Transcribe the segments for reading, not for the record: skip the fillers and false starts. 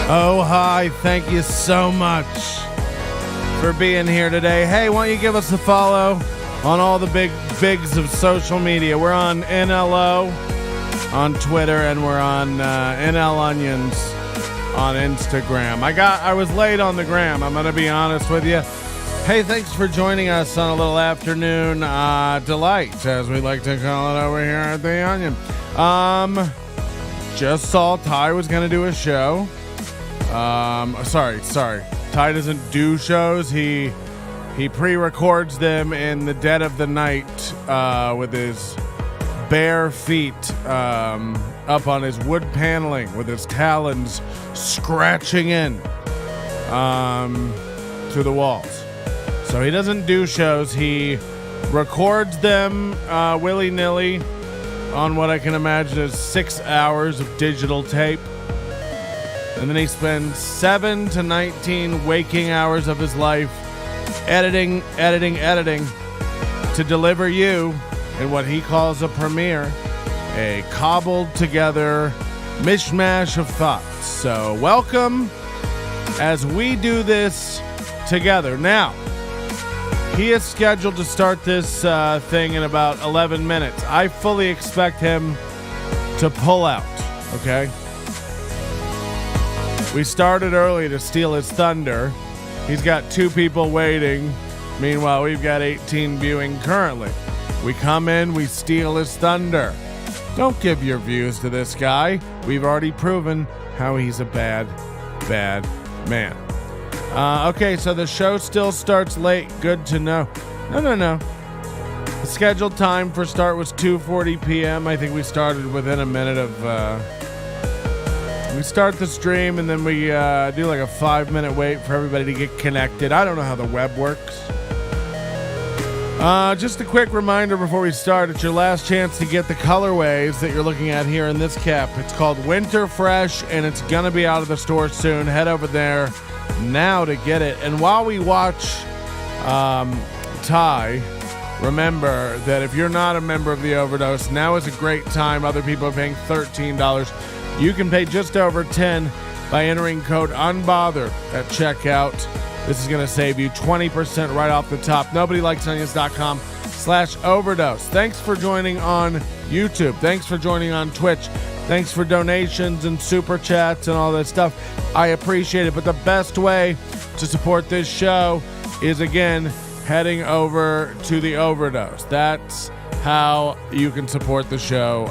Oh, hi. Thank you so much for being here today. Hey, why don't you give us a follow on all the bigs of social media. We're on NLO on Twitter, and we're on NL Onions on Instagram. I was late on the gram, I'm going to be honest with you. Hey, thanks for joining us on a little afternoon delight, as we like to call it over here at the Onion. Just saw Tai was going to do a show. Sorry. Tai doesn't do shows. He pre-records them in the dead of the night with his bare feet up on his wood paneling with his talons scratching in to the walls. So he doesn't do shows. He records them willy-nilly on what I can imagine is 6 hours of digital tape. And then he spends 7 to 19 waking hours of his life editing to deliver you in what he calls a premiere, a cobbled together mishmash of thoughts. So welcome as we do this together. Now, he is scheduled to start this thing in about 11 minutes. I fully expect him to pull out, okay? We started early to steal his thunder. He's got 2 people waiting. Meanwhile, we've got 18 viewing currently. We come in, we steal his thunder. Don't give your views to this guy. We've already proven how he's a bad man. Okay, so the show still starts late. Good to know. No. The scheduled time for start was 2:40 p.m. I think we started within a minute of... We start the stream, and then we do like a 5-minute wait for everybody to get connected. I don't know how the web works. Just a quick reminder before we start, it's your last chance to get the colorways that you're looking at here in this cap. It's called Winter Fresh, and it's going to be out of the store soon. Head over there now to get it. And while we watch Tai, remember that if you're not a member of the Overdose, now is a great time. Other people are paying $13. You can pay just over $10 by entering code UNBOTHERED at checkout. This is going to save you 20% right off the top. NobodyLikesOnions.com/overdose. Thanks for joining on YouTube. Thanks for joining on Twitch. Thanks for donations and super chats and all that stuff. I appreciate it. But the best way to support this show is, again, heading over to the Overdose. That's how you can support the show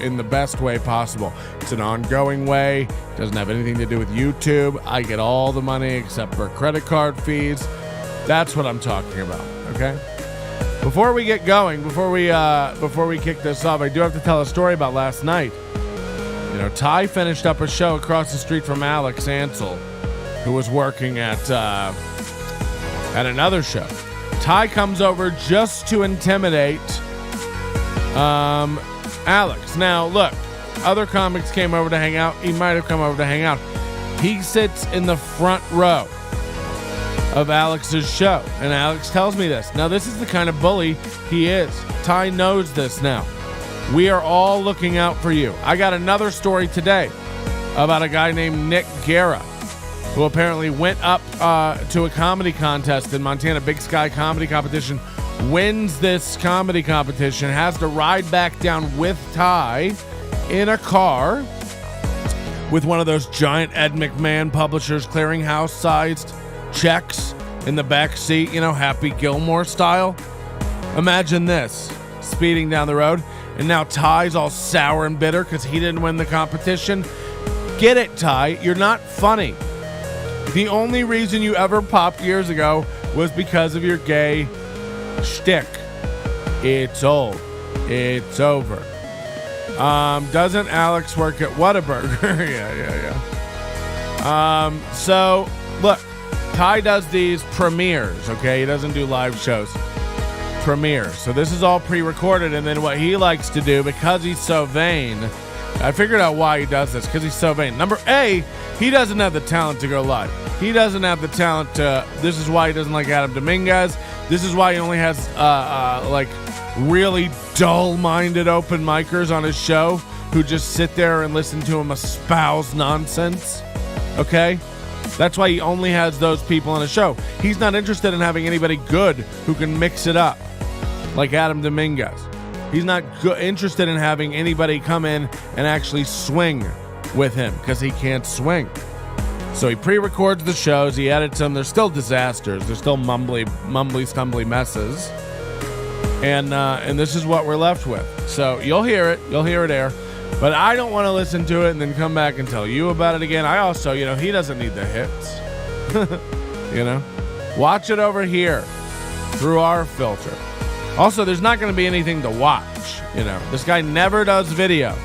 in the best way possible. It's an ongoing way. It doesn't have anything to do with YouTube. I get all the money except for credit card fees. That's what I'm talking about, okay? Before we get going, before we kick this off, I do have to tell a story about last night. You know, Tai finished up a show across the street from Alex Ansel, who was working at another show. Tai comes over just to intimidate Alex. Now, look, other comics came over to hang out. He might have come over to hang out. He sits in the front row of Alex's show, and Alex tells me this. Now, this is the kind of bully he is. Tai knows this now. We are all looking out for you. I got another story today about a guy named Nick Guerra, who apparently went up to a comedy contest in Montana, Big Sky Comedy Competition, wins this comedy competition, has to ride back down with Tai in a car with one of those giant Ed McMahon Publishers Clearinghouse-sized checks in the back seat, you know, Happy Gilmore style. Imagine this, speeding down the road, and now Tai's all sour and bitter because he didn't win the competition. Get it, Tai, you're not funny. The only reason you ever popped years ago was because of your gay shtick. It's old. It's over. Doesn't Alex work at Whataburger? yeah. So, look, Tai does these premieres, okay? He doesn't do live shows. Premieres. So this is all pre-recorded, and then what he likes to do, because he's so vain, I figured out why he does this, because he's so vain. Number A, he doesn't have the talent to go live. He doesn't have the talent to... This is why he doesn't like Adam Dominguez. This is why he only has, like, really dull-minded open micers on his show who just sit there and listen to him espouse nonsense. Okay? That's why he only has those people on his show. He's not interested in having anybody good who can mix it up, like Adam Dominguez. He's not interested in having anybody come in and actually swing with him because he can't swing. So he pre-records the shows, he edits them. They're still disasters. They're still mumbly, stumbly messes. And this is what we're left with. So you'll hear it. You'll hear it air. But I don't want to listen to it and then come back and tell you about it again. I also, he doesn't need the hits. Watch it over here through our filter. Also, there's not going to be anything to watch. This guy never does video.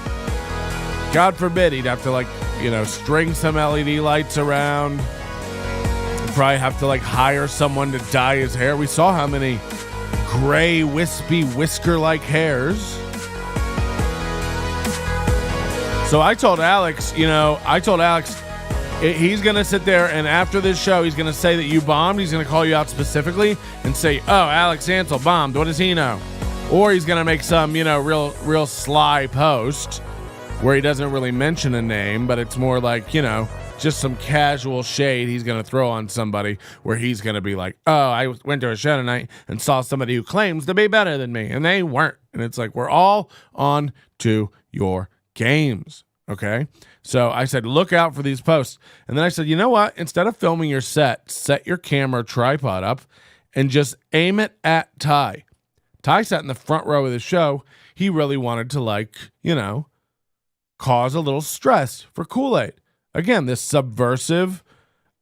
God forbid he'd have to string some LED lights around. He'd probably have to hire someone to dye his hair. We saw how many gray, wispy, whisker-like hairs. So I told Alex, he's going to sit there and after this show, he's going to say that you bombed. He's going to call you out specifically and say, oh, Alex Ansel bombed. What does he know? Or he's going to make some, real sly post where he doesn't really mention a name, but it's more like, just some casual shade he's going to throw on somebody where he's going to be like, oh, I went to a show tonight and saw somebody who claims to be better than me, and they weren't. And it's like, we're all on to your games, okay? So I said, look out for these posts. And then I said, you know what? Instead of filming your set your camera tripod up and just aim it at Ty. Ty sat in the front row of the show. He really wanted to, cause a little stress for Kool-Aid. Again, this subversive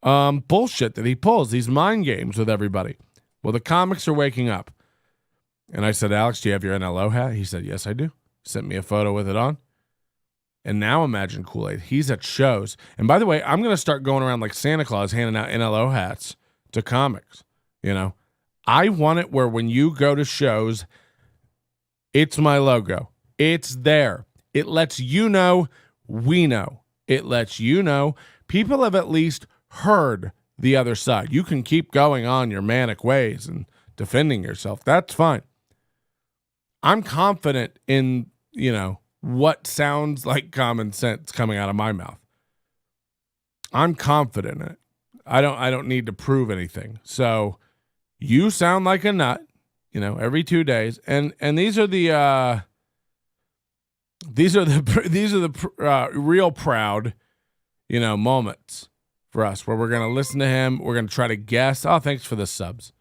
bullshit that he pulls, these mind games with everybody. Well, the comics are waking up. And I said, Alex, do you have your NLO hat? He said, yes, I do. Sent me a photo with it on. And now imagine Kool-Aid. He's at shows. And by the way, I'm going to start going around like Santa Claus handing out NLO hats to comics. I want it where when you go to shows, it's my logo. It's there. It lets you know we know. It lets you know people have at least heard the other side. You can keep going on your manic ways and defending yourself. That's fine. I'm confident in, what sounds like common sense coming out of my mouth. I'm confident in it. I don't need to prove anything. So you sound like a nut, every 2 days. And these are the real proud, moments for us where we're going to listen to him. We're going to try to guess. Oh, thanks for the subs.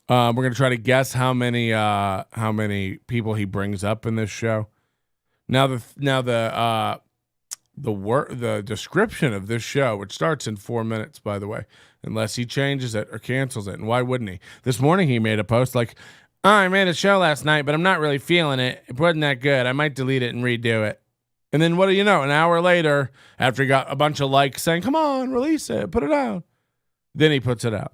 We're going to try to guess how many people he brings up in this show. Now the description of this show, which starts in 4 minutes, by the way, unless he changes it or cancels it. And why wouldn't he? This morning he made a post like, oh, I made a show last night, but I'm not really feeling it. It wasn't that good. I might delete it and redo it. And then what do you know? An hour later, after he got a bunch of likes saying, come on, release it, put it out. Then he puts it out.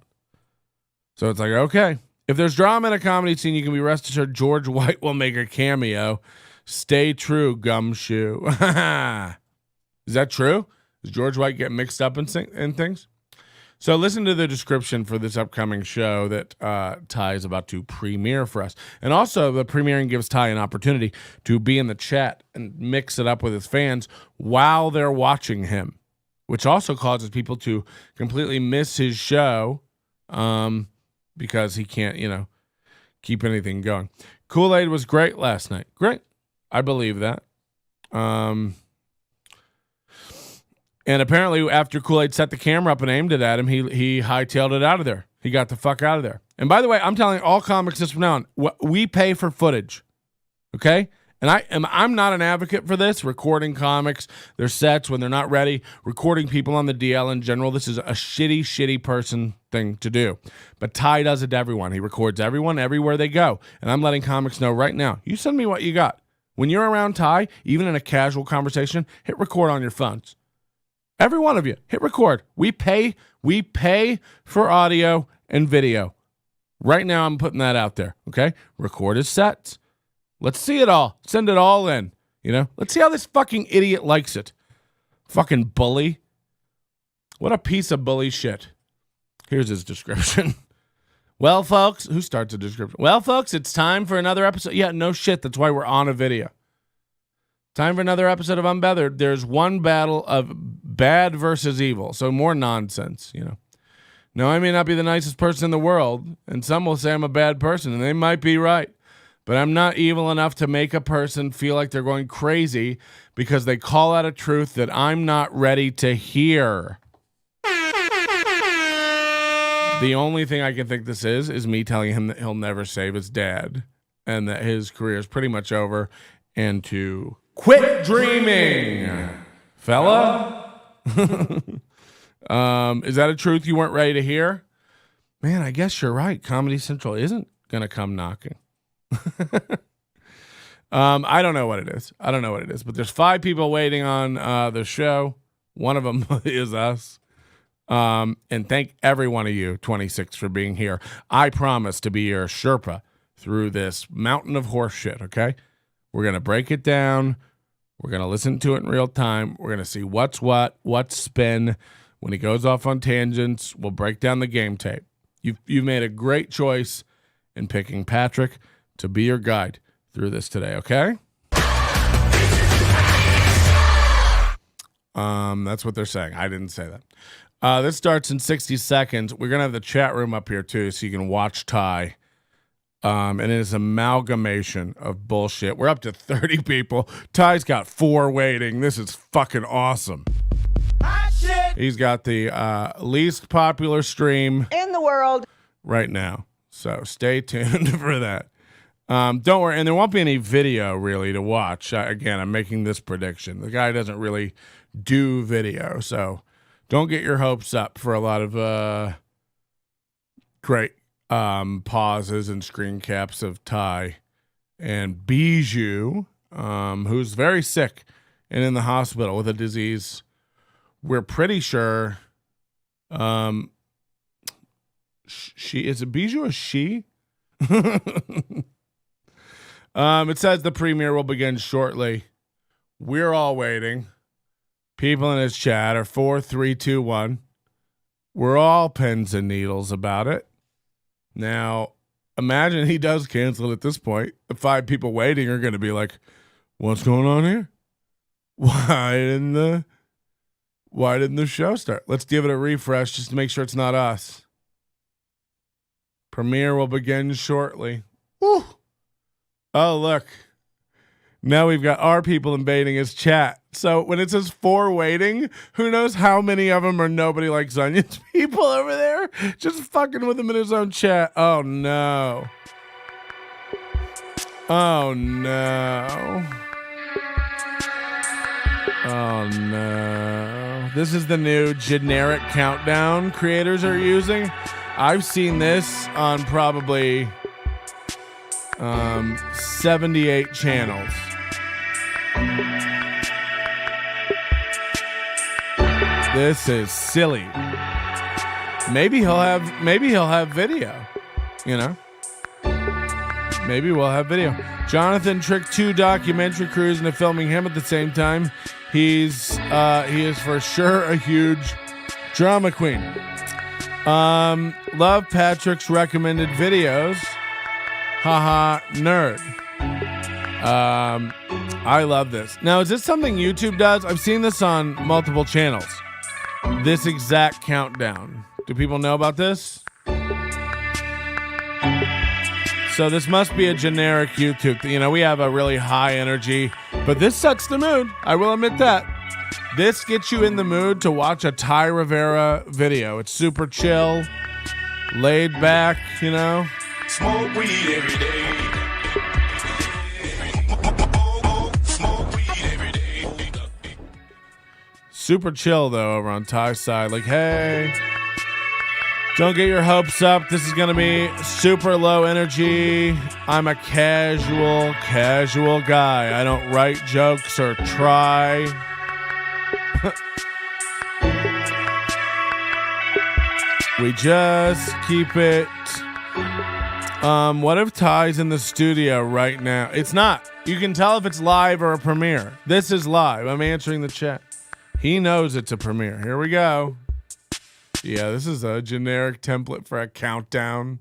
So it's like, okay, if there's drama in a comedy scene, you can be rest assured George White will make a cameo. Stay true, Gumshoe. Is that true? Does George White get mixed up in things? So listen to the description for this upcoming show that Ty is about to premiere for us. And also the premiering gives Ty an opportunity to be in the chat and mix it up with his fans while they're watching him, which also causes people to completely miss his show because he can't, keep anything going. Kool-Aid was great last night. Great. I believe that. And apparently after Kool-Aid set the camera up and aimed it at him, he hightailed it out of there. He got the fuck out of there. And by the way, I'm telling all comics this from now on, we pay for footage, okay? And I'm not an advocate for this, recording comics, their sets when they're not ready, recording people on the DL in general. This is a shitty person thing to do. But Ty does it to everyone. He records everyone everywhere they go. And I'm letting comics know right now, you send me what you got. When you're around Ty, even in a casual conversation, hit record on your phones. Every one of you, hit record. We pay for audio and video. Right now, I'm putting that out there, okay? Record his sets. Let's see it all. Send it all in, Let's see how this fucking idiot likes it. Fucking bully. What a piece of bully shit. Here's his description. Well, folks, who starts a description? Well, folks, it's time for another episode. Yeah, no shit. That's why we're on a video. Time for another episode of Unbridled. There's one battle of bad versus evil. So more nonsense, No, I may not be the nicest person in the world, and some will say I'm a bad person, and they might be right. But I'm not evil enough to make a person feel like they're going crazy because they call out a truth that I'm not ready to hear. The only thing I can think this is me telling him that he'll never save his dad and that his career is pretty much over and to quit dreaming, fella. Is that a truth you weren't ready to hear? Man, I guess you're right. Comedy Central isn't going to come knocking. I don't know what it is. But there's 5 people waiting on the show. One of them is us. And thank every one of you, 26, for being here. I promise to be your Sherpa through this mountain of horse shit, okay? We're going to break it down. We're going to listen to it in real time. We're going to see what's what, what's spin. When he goes off on tangents, we'll break down the game tape. You've made a great choice in picking Patrick to be your guide through this today, okay? That's what they're saying. I didn't say that. This starts in 60 seconds. We're going to have the chat room up here, too, so you can watch Ty. And it is amalgamation of bullshit. We're up to 30 people. Ty's got 4 waiting. This is fucking awesome. He's got the least popular stream in the world right now. So stay tuned for that. Don't worry. And there won't be any video, really, to watch. Again, I'm making this prediction. The guy doesn't really do video, so don't get your hopes up for a lot of great pauses and screen caps of Ty and Bijou, who's very sick and in the hospital with a disease we're pretty sure she is a Bijou a she? It says the premiere will begin shortly. We're all waiting. People in his chat are 4, 3, 2, 1. We're all pins and needles about it. Now, imagine he does cancel it at this point. The 5 people waiting are going to be like, what's going on here? Why didn't the show start? Let's give it a refresh just to make sure it's not us. Premiere will begin shortly. Woo. Oh, look. Now we've got our people invading his chat. So when it says 4 waiting, who knows how many of them are Nobody Likes Onions people over there? Just fucking with him in his own chat. Oh, no. Oh, no. Oh, no. This is the new generic countdown creators are using. I've seen this on probably 78 channels. This is silly. Maybe he'll have video, Maybe we'll have video. Jonathan tricked 2 documentary crews into filming him at the same time. He is for sure a huge drama queen. Love Patrick's recommended videos. Haha, nerd. I love this. Now, is this something YouTube does? I've seen this on multiple channels. This exact countdown. Do people know about this? So this must be a generic YouTube. We have a really high energy, but this sets the mood. I will admit that. This gets you in the mood to watch a Tai Rivera video. It's super chill, laid back, Smoke weed every day. Smoke weed every day. Super chill, though, over on Ty's side. Like, hey, don't get your hopes up. This is going to be super low energy. I'm a casual guy. I don't write jokes or try. We just keep it. What if Ty's in the studio right now? It's not. You can tell if it's live or a premiere. This is live. I'm answering the chat. He knows it's a premiere. Here we go. Yeah, this is a generic template for a countdown.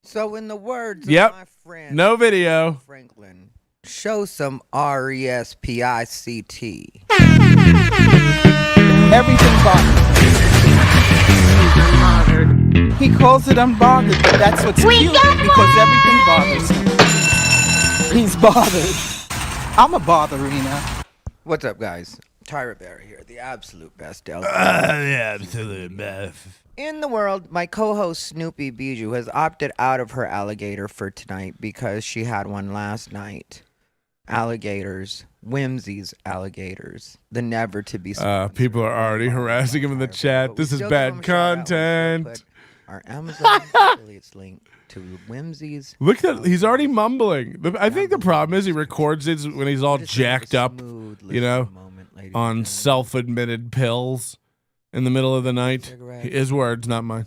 So in the words of Yep. my friend No video. Franklin, Show some RESPICT. Everything bothers him. He calls it unbothered, but that's what's cute because everything bothers him. He's bothered. I'm a botherina. What's up, guys? Thai Rivera here, the absolute best Delta. The absolute best. In the world, my co-host Snoopy Bijou has opted out of her alligator for tonight because she had one last night. Alligators, whimsies alligators, the never to be. People are already harassing him in the chat. This is bad content. Our Amazon affiliates link to whimsies. Look at he's already mumbling. I think the problem is he records it when he's all jacked up, you know, on self-admitted pills in the middle of the night. His words, not mine.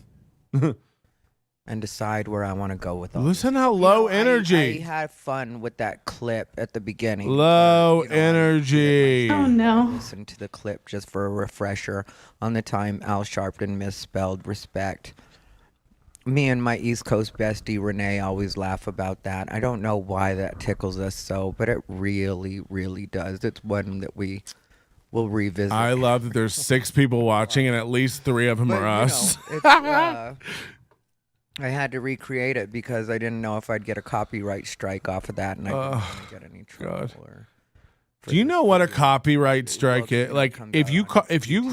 And decide where I want to go with all Listen how low energy. I had fun with that clip at the beginning. Low energy. Oh no. Listen to the clip just for a refresher on the time Al Sharpton misspelled respect. Me and my East Coast bestie Renee always laugh about that. I don't know why that tickles us so, but it really, really does. It's one that we will revisit. I love that there's 6 people watching and at least 3 of them are us. I had to recreate it because I didn't know if I'd get a copyright strike off of that, and I didn't want to get any trouble. Do you know what a copyright strike is? Like, if you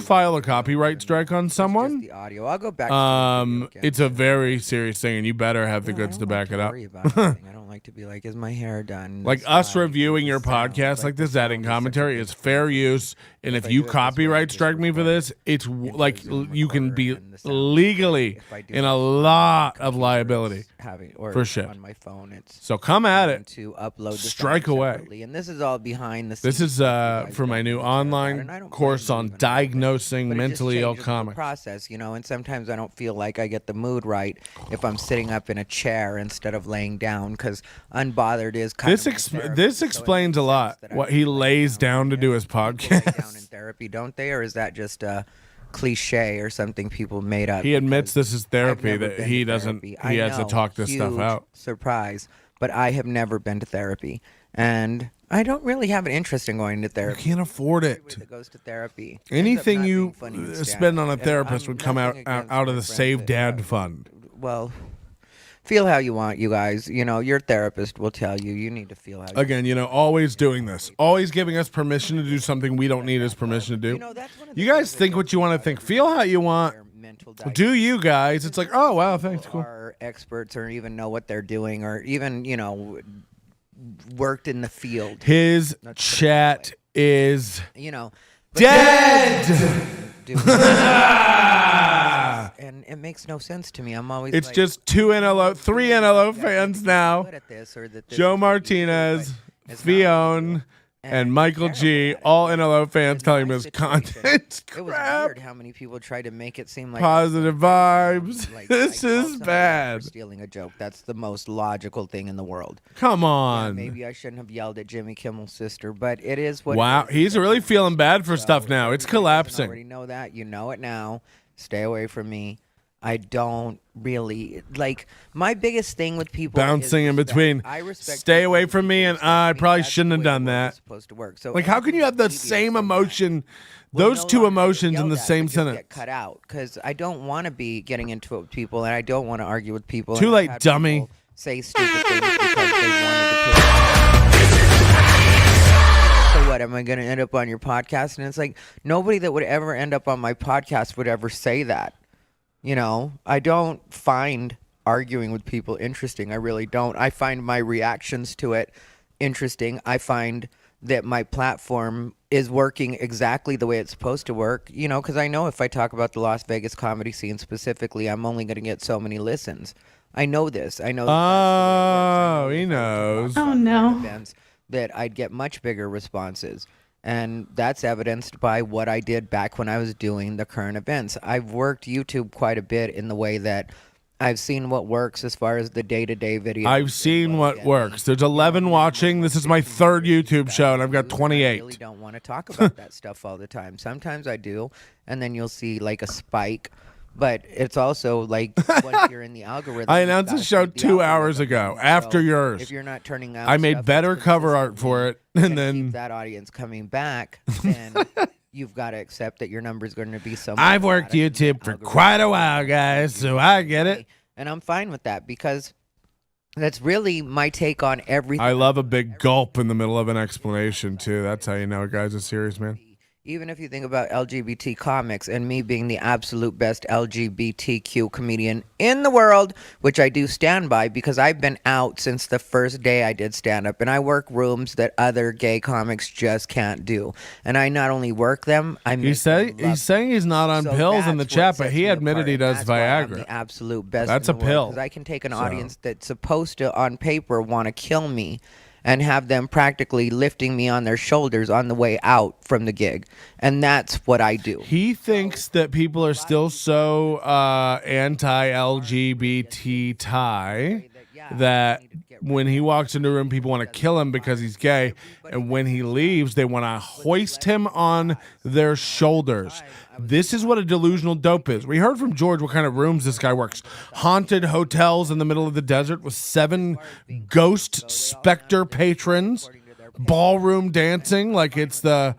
file a copyright strike on someone, the audio. I'll go back. To it's a very serious thing, and you better have the goods to back it up. I don't like to be like, is my hair done? Like us reviewing your podcast like this, adding commentary is fair use. And if you copyright strike me for this, it's like you can be legally in a lot of liability for shit. On my phone, it's so come at it. To upload the strike away. And this is all behind the scenes. This is for my new online course on diagnosing mentally ill comics. Process, you know, and sometimes I don't feel like I get the mood right if I'm sitting up in a chair instead of laying down because unbothered is kind of this explains a lot what he lays down to do his podcast. In therapy, don't they? Or is that just a cliche or something people made up? He admits this is therapy, that he doesn't. He has to talk this stuff out. Surprise, but I have never been to therapy, and I don't really have an interest in going to therapy. You can't afford it. That goes to therapy. Anything you spend on a therapist would come out of the Save Dad fund. Well, feel how you want, you guys. You know, your therapist will tell you you need to feel how you Again, you know, always doing this. Always giving us permission to do something we don't need his permission to do. You guys think what you want to think. Feel how you want. Do you guys. It's like, oh, wow, thanks. Cool. Are experts or even know what they're doing or even, you know, worked in the field. His chat is, you know, dead. And it makes no sense to me. I'm always it's like, just 3 NLO fans now. Joe Martinez, Fiona, and Michael G, all NLO fans telling me his content's crap. It was weird how many people tried to make it seem like positive vibes. Like, this is bad. Stealing a joke. That's the most logical thing in the world. Come on. Yeah, maybe I shouldn't have yelled at Jimmy Kimmel's sister, but it is what. Wow, he's really feeling bad for stuff now. It's collapsing. You already know that. You know it now. Stay away from me. I don't really like my biggest thing with people bouncing in between. I respect. Stay away from me, and I probably shouldn't have done that. Supposed to work. So like, how can you have the same emotion, those two emotions in the same sentence? Get cut out because I don't want to be getting into it with people, and I don't want to argue with people. Too late, dummy. Say stupid things because they wanted to. So what? Am I going to end up on your podcast? And it's like nobody that would ever end up on my podcast would ever say that. You know, I don't find arguing with people interesting. I really don't. I find my reactions to it interesting. I find that my platform is working exactly the way it's supposed to work, you know, because I know if I talk about the Las Vegas comedy scene specifically, I'm only going to get so many listens. I know this. I know. Oh, he knows. Oh, no. That I'd get much bigger responses. And that's evidenced by what I did back when I was doing the current events. I've worked YouTube quite a bit in the way that I've seen what works as far as the day-to-day video. I've seen what works. There's 11 watching. This is my 3rd YouTube show, and I've got 28. I really don't want to talk about that stuff all the time. Sometimes I do, and then you'll see like a spike. But it's also like once you're in the algorithm. I you've announced the gotta show feed the 2 hours algorithm. ago, after yours. If you're not turning out, I made stuff better that's cover art for it, and consistently gonna then keep that audience coming back, then you've got to accept that your number's going to be so. I've worked YouTube for quite a while, guys, so I get it. And I'm fine with that because that's really my take on everything. I love a big gulp in the middle of an explanation, too. That's how you know a guy's a serious man. Even if you think about LGBT comics and me being the absolute best LGBTQ comedian in the world, which I do stand by because I've been out since the first day I did stand up, and I work rooms that other gay comics just can't do. And I not only work them, I make He's them love saying he's not on So pills in the that's what chat, but sets he me admitted apart, he and does that's why I'm Viagra. the absolute best. That's in a the pill. because I can take an audience that's supposed to, on paper, want to kill me, and have them practically lifting me on their shoulders on the way out from the gig, and that's what I do. He thinks that people are still so anti-LGBT Thai that when he walks into a room, people want to kill him because he's gay, and when he leaves, they want to hoist him on their shoulders. This is what a delusional dope is. We heard from George what kind of rooms this guy works. Haunted hotels in the middle of the desert with 7 ghost specter patrons. Ballroom dancing like it's the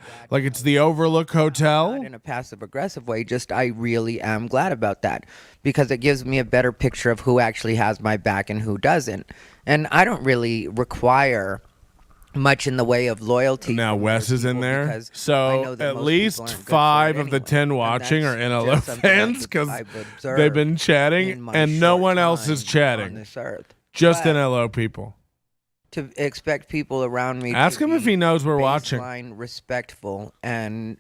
Overlook Hotel. Not in a passive aggressive way, just I really am glad about that because it gives me a better picture of who actually has my back and who doesn't. And I don't really require much in the way of loyalty. Now from Wes other is in people there, because I so know that at most least people aren't good for 5 it of the anyway. 10 And watching that's are NLO just something fans because I've observed they've been in chatting, my and no short one else is time chatting. on this earth. Just But NLO people. to expect people around me Ask to him if be he knows we're watching. baseline respectful and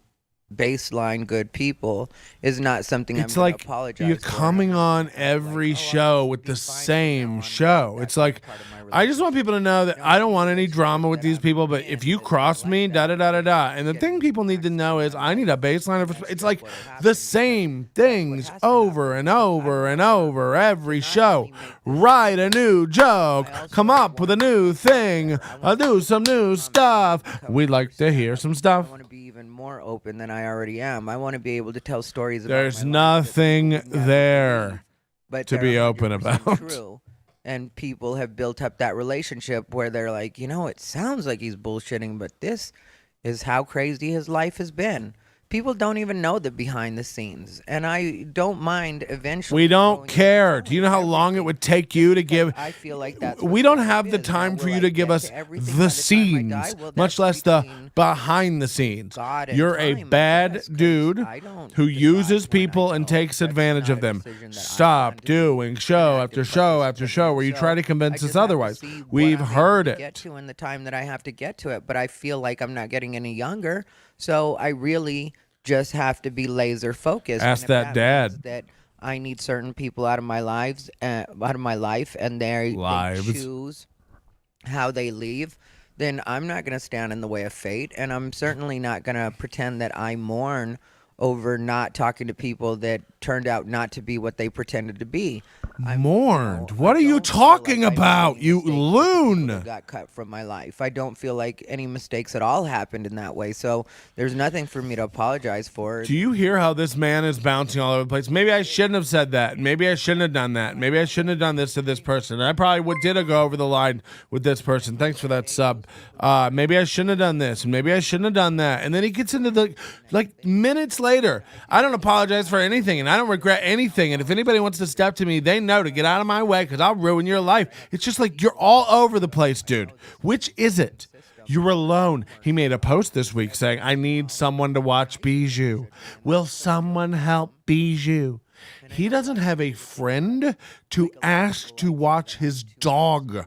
baseline good people is not something It's I'm gonna like apologize you're for. coming on every show with the same show. It's like, I just want people to know that I don't want any drama with these people, but if you cross me, da-da-da-da-da. And the thing people need to know is I need a baseline of respect. It's like the same things over and over and over every show. Write a new joke. Come up with a new thing. I'll do some new stuff. We'd like to hear some stuff. I want to be even more open than I already am. I want to be able to tell stories about There's my life that nothing people would never there believe, but to they're be open 100% about. True. And people have built up that relationship where they're like, it sounds like he's bullshitting, but this is how crazy his life has been. People don't even know the behind the scenes, and I don't mind eventually. We don't going care. into Do you know how long it would take you to give? I feel like that's We what don't life have the is. time Now, for will you I to give get us to everything by the time I scenes, die? Well, much that's less the between behind the scenes. God and You're a time, I bad guess, 'cause dude I don't who decide uses when I people and go. takes That's advantage not of a them. decision that I Stop want to do. doing show An after active show after participant show in where you the try to show. convince I us just have to otherwise. see what We've I'm able heard to it. Get to in the time that I have to get to it, but I feel like I'm not getting any younger, so I really just have to be laser focused. Ask And if that means dad. that I need certain people out of my life, and they choose how they leave. Then I'm not going to stand in the way of fate, and I'm certainly not going to pretend that I mourn over not talking to people that turned out not to be what they pretended to be. Mourned. What I are you don't feel talking like I made about, any you mistakes with the people loon? that got cut from my life. I don't feel like any mistakes at all happened in that way. So there's nothing for me to apologize for. Do you hear how this man is bouncing all over the place? Maybe I shouldn't have said that. Maybe I shouldn't have done that. Maybe I shouldn't have done this to this person. I probably did go over the line with this person. Thanks for that sub. Maybe I shouldn't have done this, and maybe I shouldn't have done that. And then he gets into the minutes later. I don't apologize for anything, and I don't regret anything. And if anybody wants to step to me, they know to get out of my way because I'll ruin your life. It's just like you're all over the place, dude. Which is it? You're alone. He made a post this week saying, I need someone to watch Bijou. Will someone help Bijou? He doesn't have a friend to ask to watch his dog.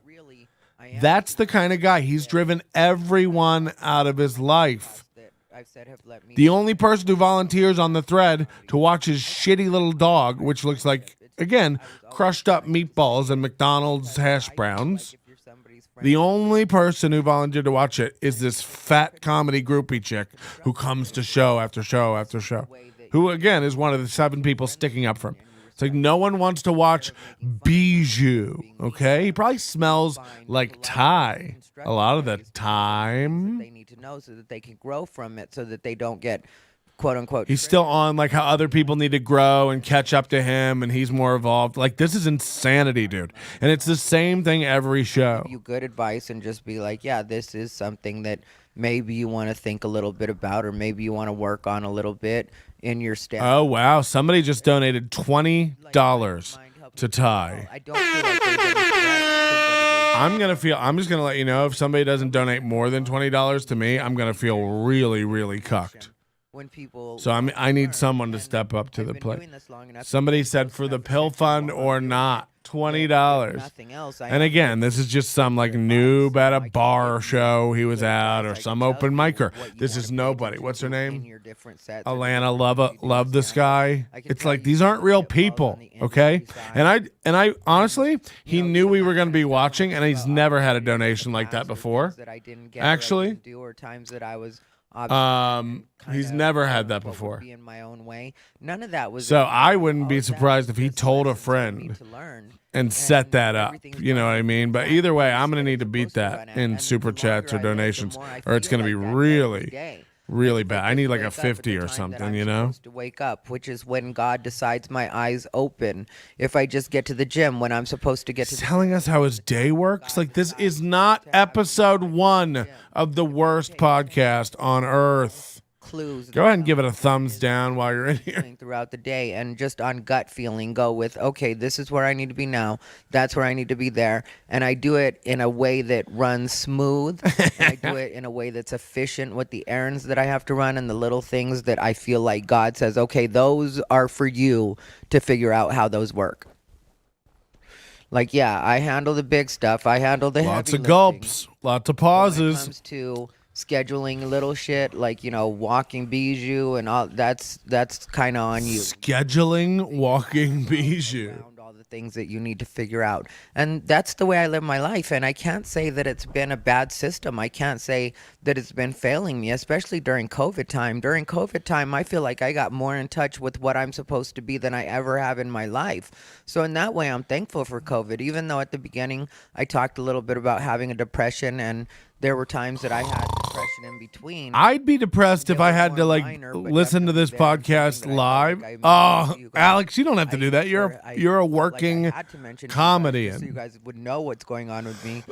That's the kind of guy. He's driven everyone out of his life. The only person who volunteers on the thread to watch his shitty little dog, which looks like, again, crushed up meatballs and McDonald's hash browns. The only person who volunteered to watch it is this fat comedy groupie chick who comes to show after show after show, who, again, is one of the 7 people sticking up for him. It's like no one wants to watch Bijou, okay? He probably smells like Thai a lot of the time. They need to know so that they can grow from it, so that they don't get quote unquote. He's still on like how other people need to grow and catch up to him, and he's more evolved. Like, this is insanity, dude. And it's the same thing every show. Give you good advice and just be like, yeah, this is something that maybe you want to think a little bit about, or maybe you want to work on a little bit in your stand. Oh wow! Somebody just donated $20 to Tai. I don't feel like there's any threat. I'm just gonna let you know, if somebody doesn't donate more than $20 to me, I'm gonna feel really, really cucked. When people So I need someone to step up to the plate. Somebody said for the pill fund or not, $20. Nothing else. And again, this is just some like noob at a bar show he was at, or some open micer. This is nobody. What's her name? Alana Love this guy. It's like, these aren't real people, okay? And I honestly, he knew we were going to be watching, and he's never had a donation like that before. Actually, he's never had that before. In my own way. None of that was. So I wouldn't be surprised if he told a friend and set that up. You know what I mean? But either way, I'm going to need to beat that in super chats or donations, or it's going to be really bad. I need like a 50 or something, you know? To wake up, which is when God decides my eyes open. If I just get to the gym when I'm supposed to get to He's telling us how his day works. Like, this is not episode 1 of the worst podcast on earth. Clues. Go ahead and give it a thumbs down while you're in here. Throughout the day, and just on gut feeling, go with, okay, this is where I need to be now. That's where I need to be there. And I do it in a way that runs smooth. And I do it in a way that's efficient with the errands that I have to run and the little things that I feel like God says, okay, those are for you to figure out how those work. Like, yeah, I handle the big stuff. I handle the Lots heavy of gulps, lots of When it pauses. comes to scheduling little shit like, you know, walking bijou and all, that's kind of on you. Scheduling walking bijou. Around all the things that you need to figure out, and that's the way I live my life. And I can't say that it's been a bad system. I can't say that it's been failing me, especially during COVID time. During COVID time, I feel like I got more in touch with what I'm supposed to be than I ever have in my life. So in that way, I'm thankful for COVID, even though at the beginning I talked a little bit about having a depression, and there were times that I had depression in between. I'd be depressed if I had to like listen to this podcast live. Oh, Alex, you don't have to do that. You're a working comedian. So you guys would know what's going on with me.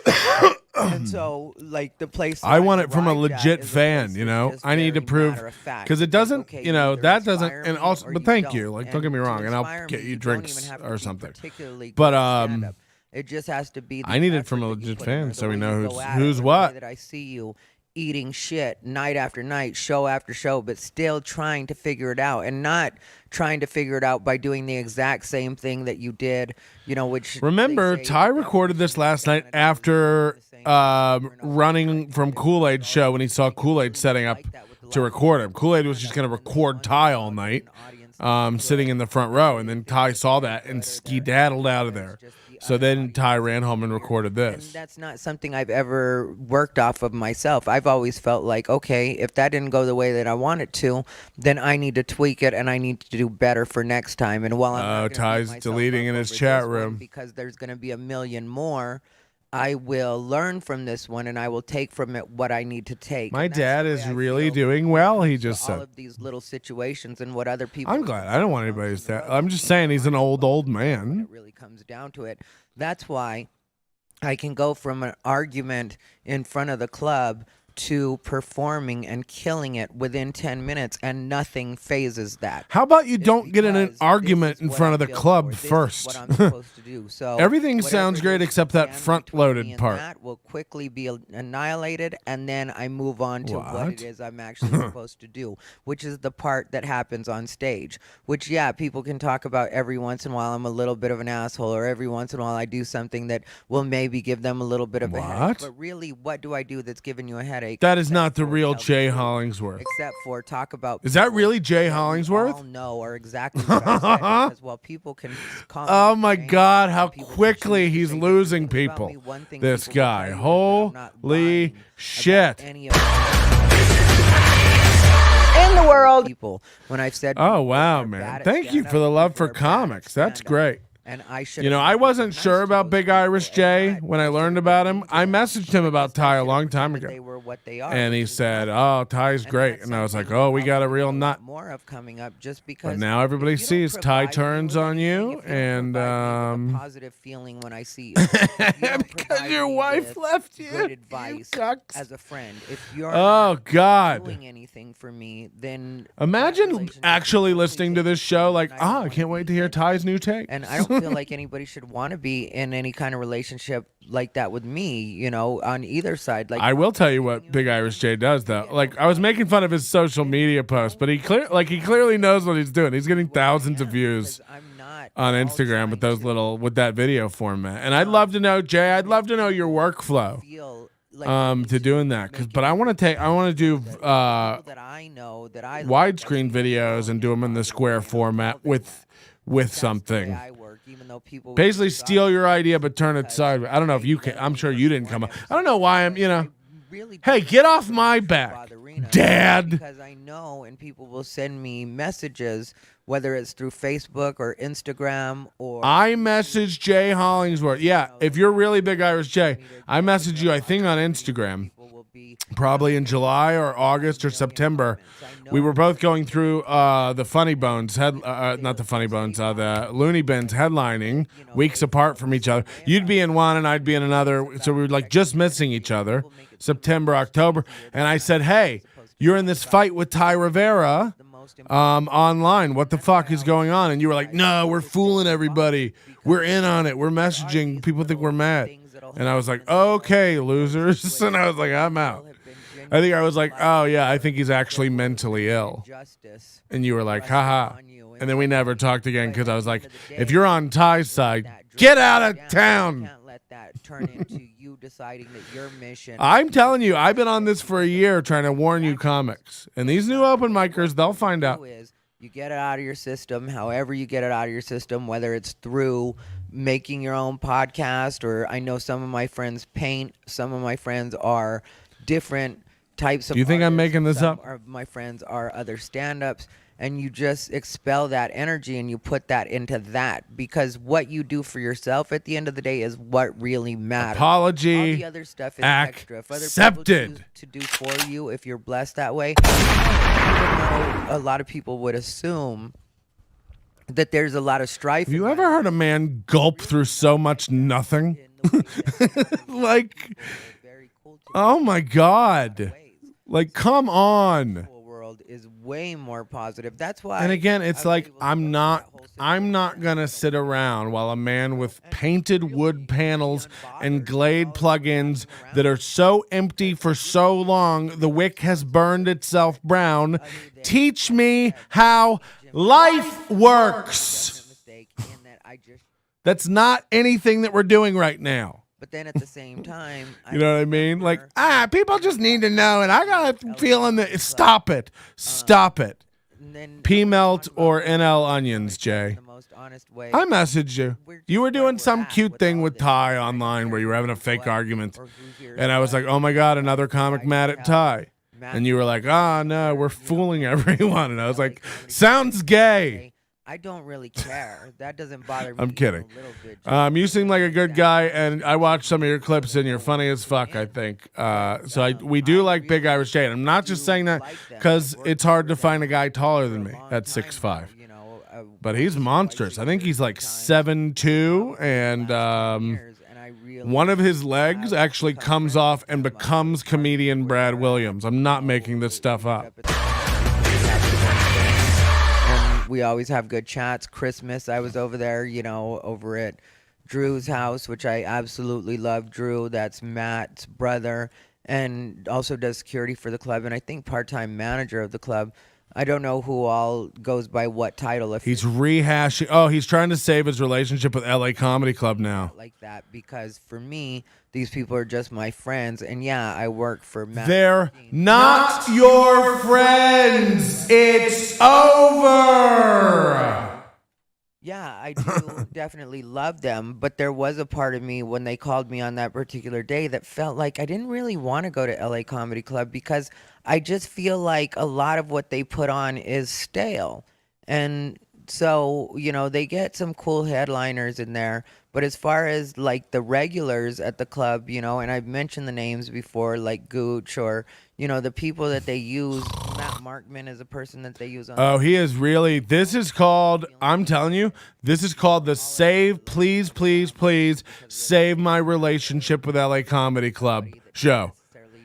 And so, like, the place I want it from a legit fan, you know. I need to prove, because it doesn't, you know, that doesn't, and also, but thank you. Like, don't get me wrong, and I'll get you drinks or something. But it just has to be. I need it from a legit fan, so we know who's what. That I see you eating shit night after night, show after show, but still trying to figure it out, and not trying to figure it out by doing the exact same thing that you did, you know, which. Remember, Tai recorded this last night after running from Kool-Aid's show when he saw Kool-Aid setting up to record him. Kool-Aid was just going to record Tai all night, sitting in the front row, and then Tai saw that and skedaddled out of there. So then Tai ran home and recorded this. And that's not something I've ever worked off of myself. I've always felt like, okay, if that didn't go the way that I want it to, then I need to tweak it and I need to do better for next time. And while I'm not gonna beat Ty's myself deleting up in his over chat this one, room. because there's going to be a million more, I will learn from this one and I will take from it what I need to take. My And that's dad the way is I really feel doing well, he for just all said. of these little situations and what other people. I'm glad. I don't want anybody's dad. I'm just saying he's an old When man. it really comes down to it. That's why I can go from an argument in front of the club to performing and killing it within 10 minutes, and nothing phases that. How about you It's don't get in an because argument this is in what front I of the feel club for. This is first? what I'm supposed to do. So Everything whatever sounds it great is except that stand front-loaded between me and part. that will quickly be annihilated, and then I move on to what What? it is I'm actually supposed to do, which is the part that happens on stage. Which, yeah, people can talk about every once in a while I'm a little bit of an asshole, or every once in a while I do something that will maybe give them a little bit of a headache. What? But really, what do I do that's giving you a headache? That is except not the for real tell Jay truth? Hollingsworth. Except for talk about. Is that people really Jay that we Hollingsworth? all know are exactly what I said, because while people can comment Oh my and God, how people can quickly choose to he's say losing different things about people. me, one thing This people will guy. tell you is that I'm not Holy lying about shit. any of in the world. People, when I've said Oh people wow, are man. bad at Thank you stand-up, for the love people for are bad at comics. That's stand-up. great. And I should. You know, I wasn't sure about Big Irish Jay when I learned about him. I messaged him about Ty a long time ago. They were what they are. And he said, "Oh, Ty's great." And I was like, "Oh, we got a real nut." More of coming up just because. But now everybody sees Ty turns on you, and positive feeling when I see you. because your wife left you. Good advice cucks. as a friend. If you're Oh not God! doing anything for me, then Imagine actually listening to this show, like, I can't wait to hear Ty's new take. And I don't feel like anybody should want to be in any kind of relationship like that with me, you know, on either side. Like, I will tell you what Big Irish Jay does, though. Like, I was making fun of his social media posts, but he clearly knows what he's doing. He's getting thousands of views on Instagram with that video format. And I'd love to know, Jay. I'd love to know your workflow to doing that. But I want to do widescreen videos and do them in the square format with something. Basically steal your idea but turn it sideways. I don't know if you can. I'm sure you didn't come up. I don't know why I'm, hey, get off my back, Dad. Because I know, and people will send me messages, whether it's through Facebook or Instagram or. I messaged Jay Hollingsworth. Yeah, if you're really Big Irish Jay, I messaged you, I think, on Instagram. Probably in July or August or September. We were both going through the Funny Bones, not the Funny Bones, the Looney Bins headlining, weeks apart from each other. You'd be in one and I'd be in another, so we were like just missing each other, September, October. And I said, hey, you're in this fight with Tai Rivera online. What the fuck is going on? And you were like, no, we're fooling everybody. We're in on it. We're messaging. People think we're mad. And I was like, okay, losers. And I was like, I'm out. I think I was like, oh, yeah, I think he's actually mentally ill. And you were like, haha. And then we never talked again because I was like, if you're on Ty's side, get out of town. I'm telling you, I've been on this for a year trying to warn you comics. And these new open micers, they'll find out. You get it out of your system, however you get it out of your system, whether it's through making your own podcast, or I know some of my friends paint, some of my friends are different types of. Do you think I'm making this up? My friends are other stand-ups, and you just expel that energy and you put that into that, because what you do for yourself at the end of the day is what really matters. Apology. All the other stuff is extra. If other accepted. people choose to do for you, if you're blessed that way, even though a lot of people would assume that there's a lot of strife. Have you ever heard a man gulp through so much nothing? Like, oh my God. Like, come on. World is way more positive. That's why. And again, it's like, I'm not gonna sit around while a man with painted wood panels and Glade plugins that are so empty for so long the wick has burned itself brown teach me how life works. That's not anything that we're doing right now. But then at the same time, you know what I mean? Like, people just need to know, and I got a feeling that stop it. P melt or NL onions, Jay. I messaged you. You were doing some cute thing with Ty online where you were having a fake argument, and I was like, oh my God, another comic mad at Ty. And you were like, no, we're fooling everyone. And I was like, sounds gay. I don't really care. That doesn't bother me. I'm kidding. You seem like a good guy, and I watched some of your clips, and you're funny as fuck, I think. We do like Big Irish Jay. And I'm not just saying that because it's hard to find a guy taller than me at 6'5". But he's monstrous. I think he's like 7'2", and one of his legs actually comes off and becomes comedian Brad Williams. I'm not making this stuff up. We always have good chats. Christmas, I was over there, over at Drew's house, which I absolutely love. Drew, that's Matt's brother, and also does security for the club, and I think part-time manager of the club. I don't know who all goes by what title. If he's rehashing. Oh, he's trying to save his relationship with LA Comedy Club now. Like that, because for me, these people are just my friends, and yeah, I work for Matt. They're not your friends. It's over. Yeah, I do definitely love them, but there was a part of me when they called me on that particular day that felt like I didn't really want to go to LA Comedy Club, because I just feel like a lot of what they put on is stale. And so, they get some cool headliners in there. But as far as like the regulars at the club, and I've mentioned the names before, like Gooch or, the people that they use. Matt Markman is a person that they use on. Oh, he is really. This is called. I'm telling you, this is called the Save. Please, please, please save my relationship with LA Comedy Club show.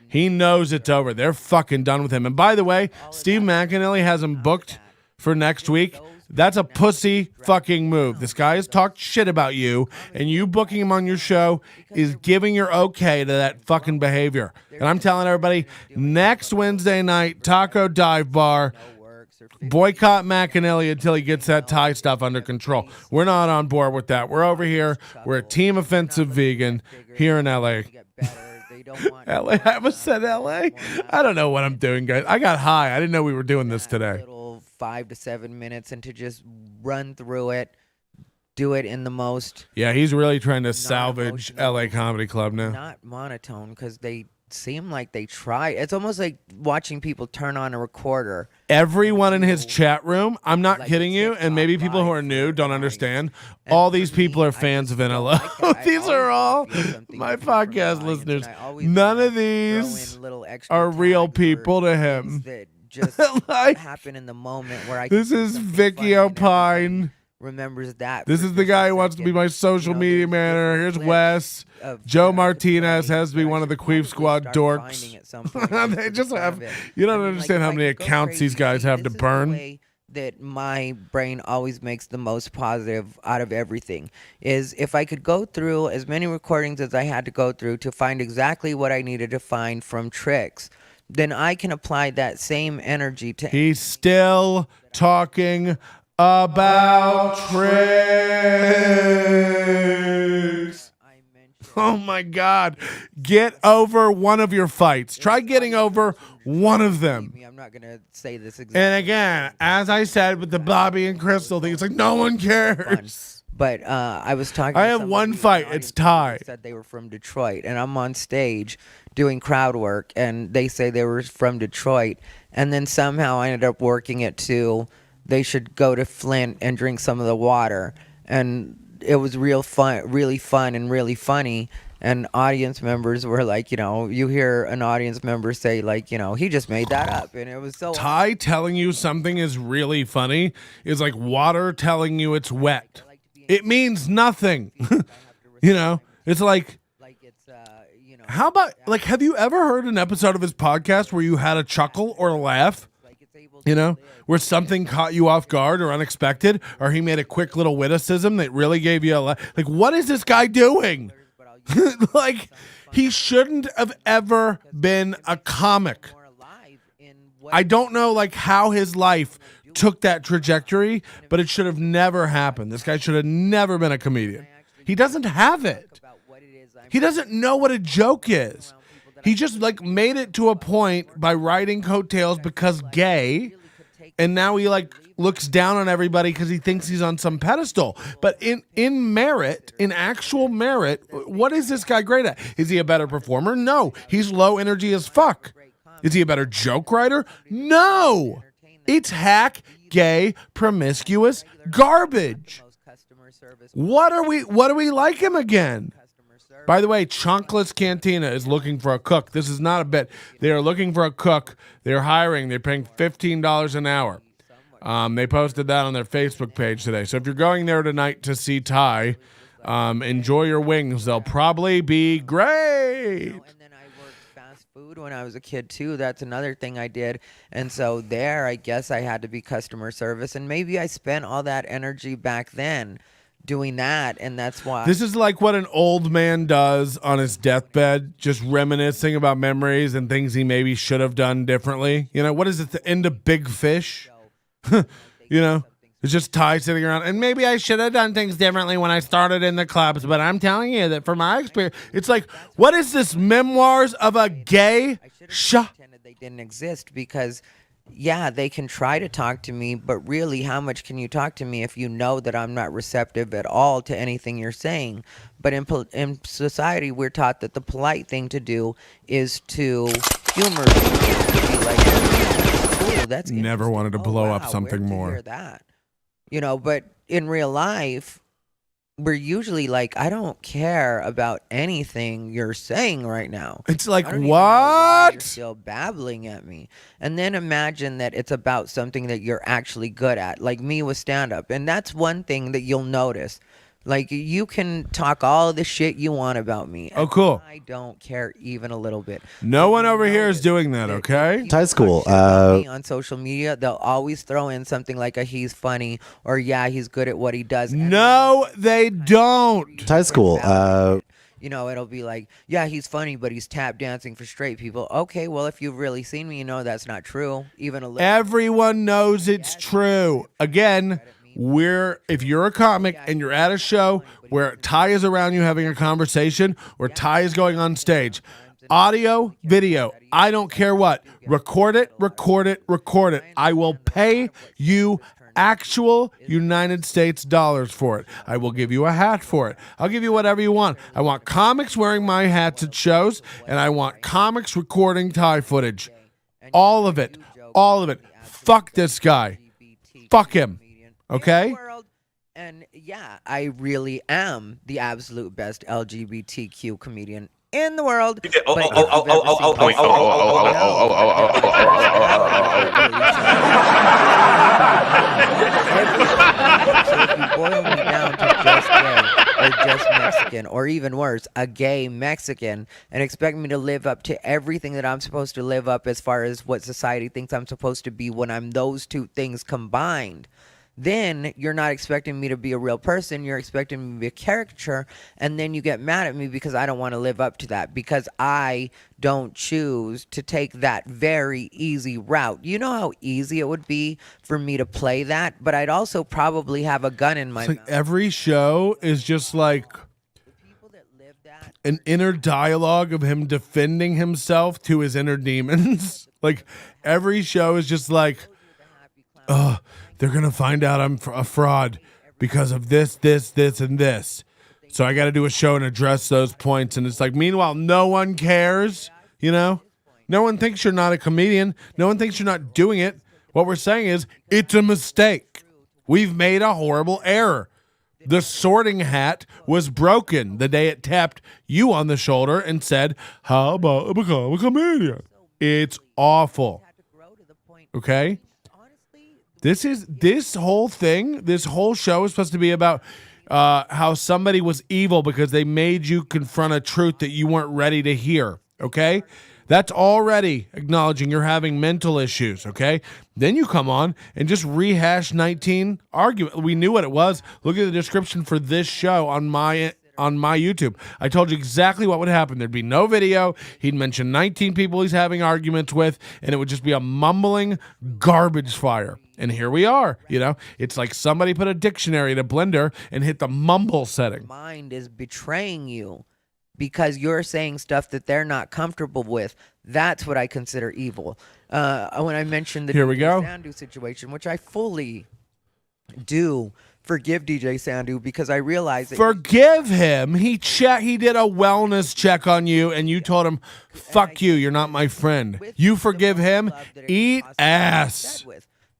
He knows it's over. They're fucking done with him. And by the way, Steve McAnally has him booked for next week. That's a pussy fucking move. This guy has talked shit about you, and you booking him on your show is giving your okay to that fucking behavior. And I'm telling everybody, next Wednesday night, Taco Dive Bar, boycott McAnally until he gets that Thai stuff under control. We're not on board with that. We're over here. We're a team offensive vegan here in LA. LA? I almost said LA. I don't know what I'm doing, guys. I got high. I didn't know we were doing this today. 5 to 7 minutes, and to just run through it, do it in the most. Yeah, he's really trying to salvage LA Comedy Club now. Not monotone, because they seem like they try. It's almost like watching people turn on a recorder. Everyone in his chat room, I'm not kidding you, and maybe people who are new don't understand, all these people are fans of NLO. These are all my podcast listeners. None of these are real people to him. Just Like, happen in the moment where I. This is Vicky O'Pine. Remembers that. This is the guy who wants to be my social media manager. Here's Wes. Joe Martinez has to be one of the Queef Squad dorks. They just have. You don't understand how many accounts these guys have to burn. That my brain always makes the most positive out of everything is if I could go through as many recordings as I had to go through to find exactly what I needed to find from tricks, then I can apply that same energy to. He's still talking about tricks. Oh my God. Get over one of your fights. Try getting over one of them. I'm not going to say this exactly. And again, as I said with the Bobby and Crystal thing, it's like no one cares. But I was talking. I have one fight. It's Thai. Said they were from Detroit, and I'm on stage doing crowd work, and they say they were from Detroit, and then somehow I ended up working it to they should go to Flint and drink some of the water, and it was really fun and really funny. And audience members were like, you hear an audience member say like, he just made that up, and it was so. Thai telling you something is really funny is like water telling you it's wet. It means nothing. It's like, how about, like, have you ever heard an episode of his podcast where you had a chuckle or a laugh? Where something caught you off guard or unexpected, or he made a quick little witticism that really gave you a laugh. Like, what is this guy doing? Like, he shouldn't have ever been a comic. I don't know, like, how his life took that trajectory, but it should have never happened. This guy should have never been a comedian. He doesn't have it. He doesn't know what a joke is. He just like made it to a point by riding coattails because gay, and now he like looks down on everybody because he thinks he's on some pedestal. But in merit, in actual merit, what is this guy great at? Is he a better performer? No. He's low energy as fuck. Is he a better joke writer? No. It's hack, gay, promiscuous garbage. What are we like him again? By the way, Chunkless Cantina is looking for a cook. This is not a bit. They are looking for a cook. They're hiring. They're paying $15 an hour. They posted that on their Facebook page today. So if you're going there tonight to see Thai, enjoy your wings. They'll probably be great. Food when I was a kid too. That's another thing I did. And so there, I guess I had to be customer service, and maybe I spent all that energy back then doing that, and that's why. This is like what an old man does on his deathbed, just reminiscing about memories and things he maybe should have done differently. What is it, the end of Big Fish? It's just Ty sitting around, and maybe I should have done things differently when I started in the clubs, but I'm telling you that from my experience, it's like, what is this, memoirs of a gay? They didn't exist because, yeah, they can try to talk to me, but really, how much can you talk to me if you know that I'm not receptive at all to anything you're saying? But in society, we're taught that the polite thing to do is to humor people. Like, oh, that's never wanted to blow up something more. That. you know, but in real life, we're usually like, I don't care about anything you're saying right now. It's like, I don't even know why you're what? still babbling at me. And then imagine that it's about something that you're actually good at, like me with stand up. And that's one thing that you'll notice. Like, you can talk all the shit you want about me. Oh, and cool. I don't care even a little bit. No But one you'll over here is notice doing that, that okay? if people Thai's cool. talk shit about me on social media, they'll always throw in something like a he's funny or yeah, he's good at what he does. And No, they don't. Thai's cool. you know, it'll be like, yeah, he's funny, but he's tap dancing for straight people. Okay, well, if you've really seen me, you know that's not true. Even a little. Everyone knows it's true. Again, if you're a comic and you're at a show where Ty is around you having a conversation or Ty is going on stage, audio, video, I don't care what. Record it, record it, record it. I will pay you actual United States dollars for it. I will give you a hat for it. I'll give you whatever you want. I want comics wearing my hats at shows, and I want comics recording Thai footage. All of it. All of it. Fuck this guy. Fuck him. Okay? And yeah, I really am the absolute best LGBTQ comedian in the world. So if you boil me down to just gay or just Mexican or even worse, a gay Mexican, and expect me to live up to everything that I'm supposed to live up as far as what society thinks I'm supposed to be when I'm those two things combined, then you're not expecting me to be a real person. You're expecting me to be a caricature. And then you get mad at me because I don't want to live up to that, because I don't choose to take that very easy route. You know how easy it would be for me to play that, but I'd also probably have a gun in my It's like mouth. every show is just like People that live that, an inner dialogue of him defending himself to his inner demons. Like every show is just like, oh, they're going to find out I'm a fraud because of this, this, this, and this. So I got to do a show and address those points. And it's like, meanwhile, no one cares, you know? No one thinks you're not a comedian. No one thinks you're not doing it. What we're saying is, it's a mistake. We've made a horrible error. The sorting hat was broken the day it tapped you on the shoulder and said, how about I become a comedian? It's awful. Okay? This whole thing, this whole show is supposed to be about how somebody was evil because they made you confront a truth that you weren't ready to hear, okay? That's already acknowledging you're having mental issues, okay? Then you come on and just rehash 19 argument. We knew what it was. Look at the description for this show on my YouTube. I told you exactly what would happen. There'd be no video. He'd mention 19 people he's having arguments with, and it would just be a mumbling garbage fire. And here we are, you know? It's like somebody put a dictionary in a blender and hit the mumble setting. mind is betraying you because you're saying stuff that they're not comfortable with. That's what I consider evil. When I mentioned the Here we DJ go. Sandu situation, which I fully do forgive DJ Sandu because I realize that Forgive him. He did a wellness check on you, and you told him, fuck you, you're not my friend. You forgive him? Eat ass.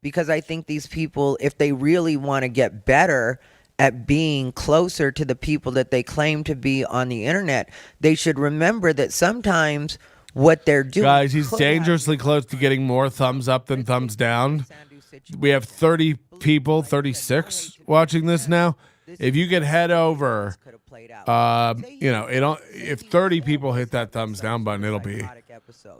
because I think these people, if they really want to get better at being closer to the people that they claim to be on the internet, they should remember that sometimes what they're doing. Guys, he's could have dangerously close to getting more thumbs up than thumbs down. We have 30 people, 36 watching this now. If you could head over, if 30 people hit that thumbs down button,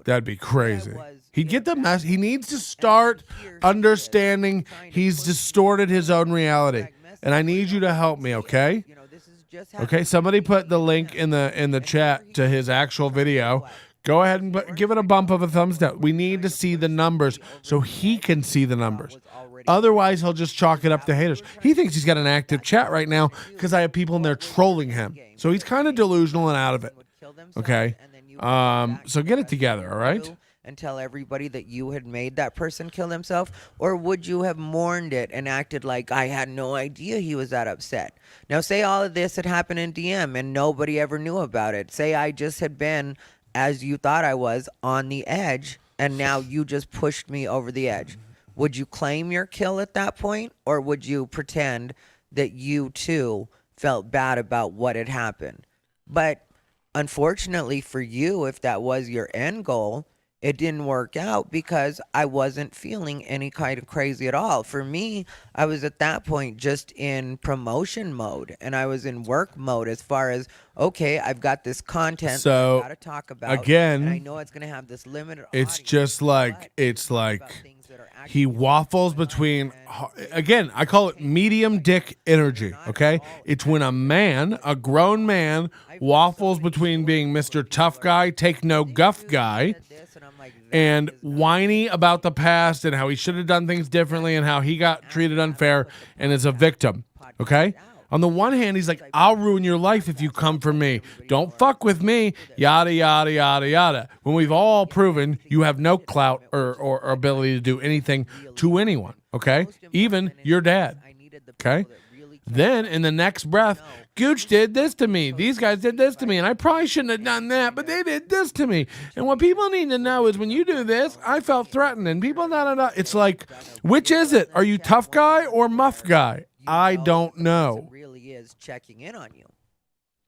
that'd be crazy. He'd get the mess. He needs to start understanding he's distorted his own reality. And I need you to help me, okay? Okay, somebody put the link in the chat to his actual video. Go ahead and give it a bump of a thumbs down. We need to see the numbers so he can see the numbers. Otherwise, he'll just chalk it up to haters. He thinks he's got an active chat right now because I have people in there trolling him. So he's kind of delusional and out of it. Okay? So get it together, all right? And tell everybody that you had made that person kill themselves? Or would you have mourned it and acted like I had no idea he was that upset? Now, say all of this had happened in DM and nobody ever knew about it. Say I just had been, as you thought I was, on the edge, and now you just pushed me over the edge. would you claim your kill at that point, or would you pretend that you too felt bad about what had happened? But unfortunately for you, if that was your end goal, it didn't work out because I wasn't feeling any kind of crazy at all. For me, I was at that point just in promotion mode, and I was in work mode as far as, okay, I've got this content that So, I've got to talk about. again, and I know it's going to have this limited It's audience, just like, but it's like about things that are he actually waffles going on between, and- again, I call it medium dick energy, okay? It's when a man, a grown man, waffles between being Mr. Tough Guy, take no guff guy, this, and I'm like, that and is not- whiny about the past and how he should have done things differently and how he got treated unfair and is a victim, okay? On the one hand, he's like, I'll ruin your life if you come for me. Don't fuck with me, yada, yada, yada, yada. When we've all proven you have no clout or ability to do anything to anyone, okay? Even your dad, okay? Then in the next breath, Gooch did this to me. These guys did this to me, and I probably shouldn't have done that, but they did this to me. And what people need to know is when you do this, I felt threatened, and people, It's like, which is it? Are you tough guy or muff guy? I don't know. Really is checking in on you.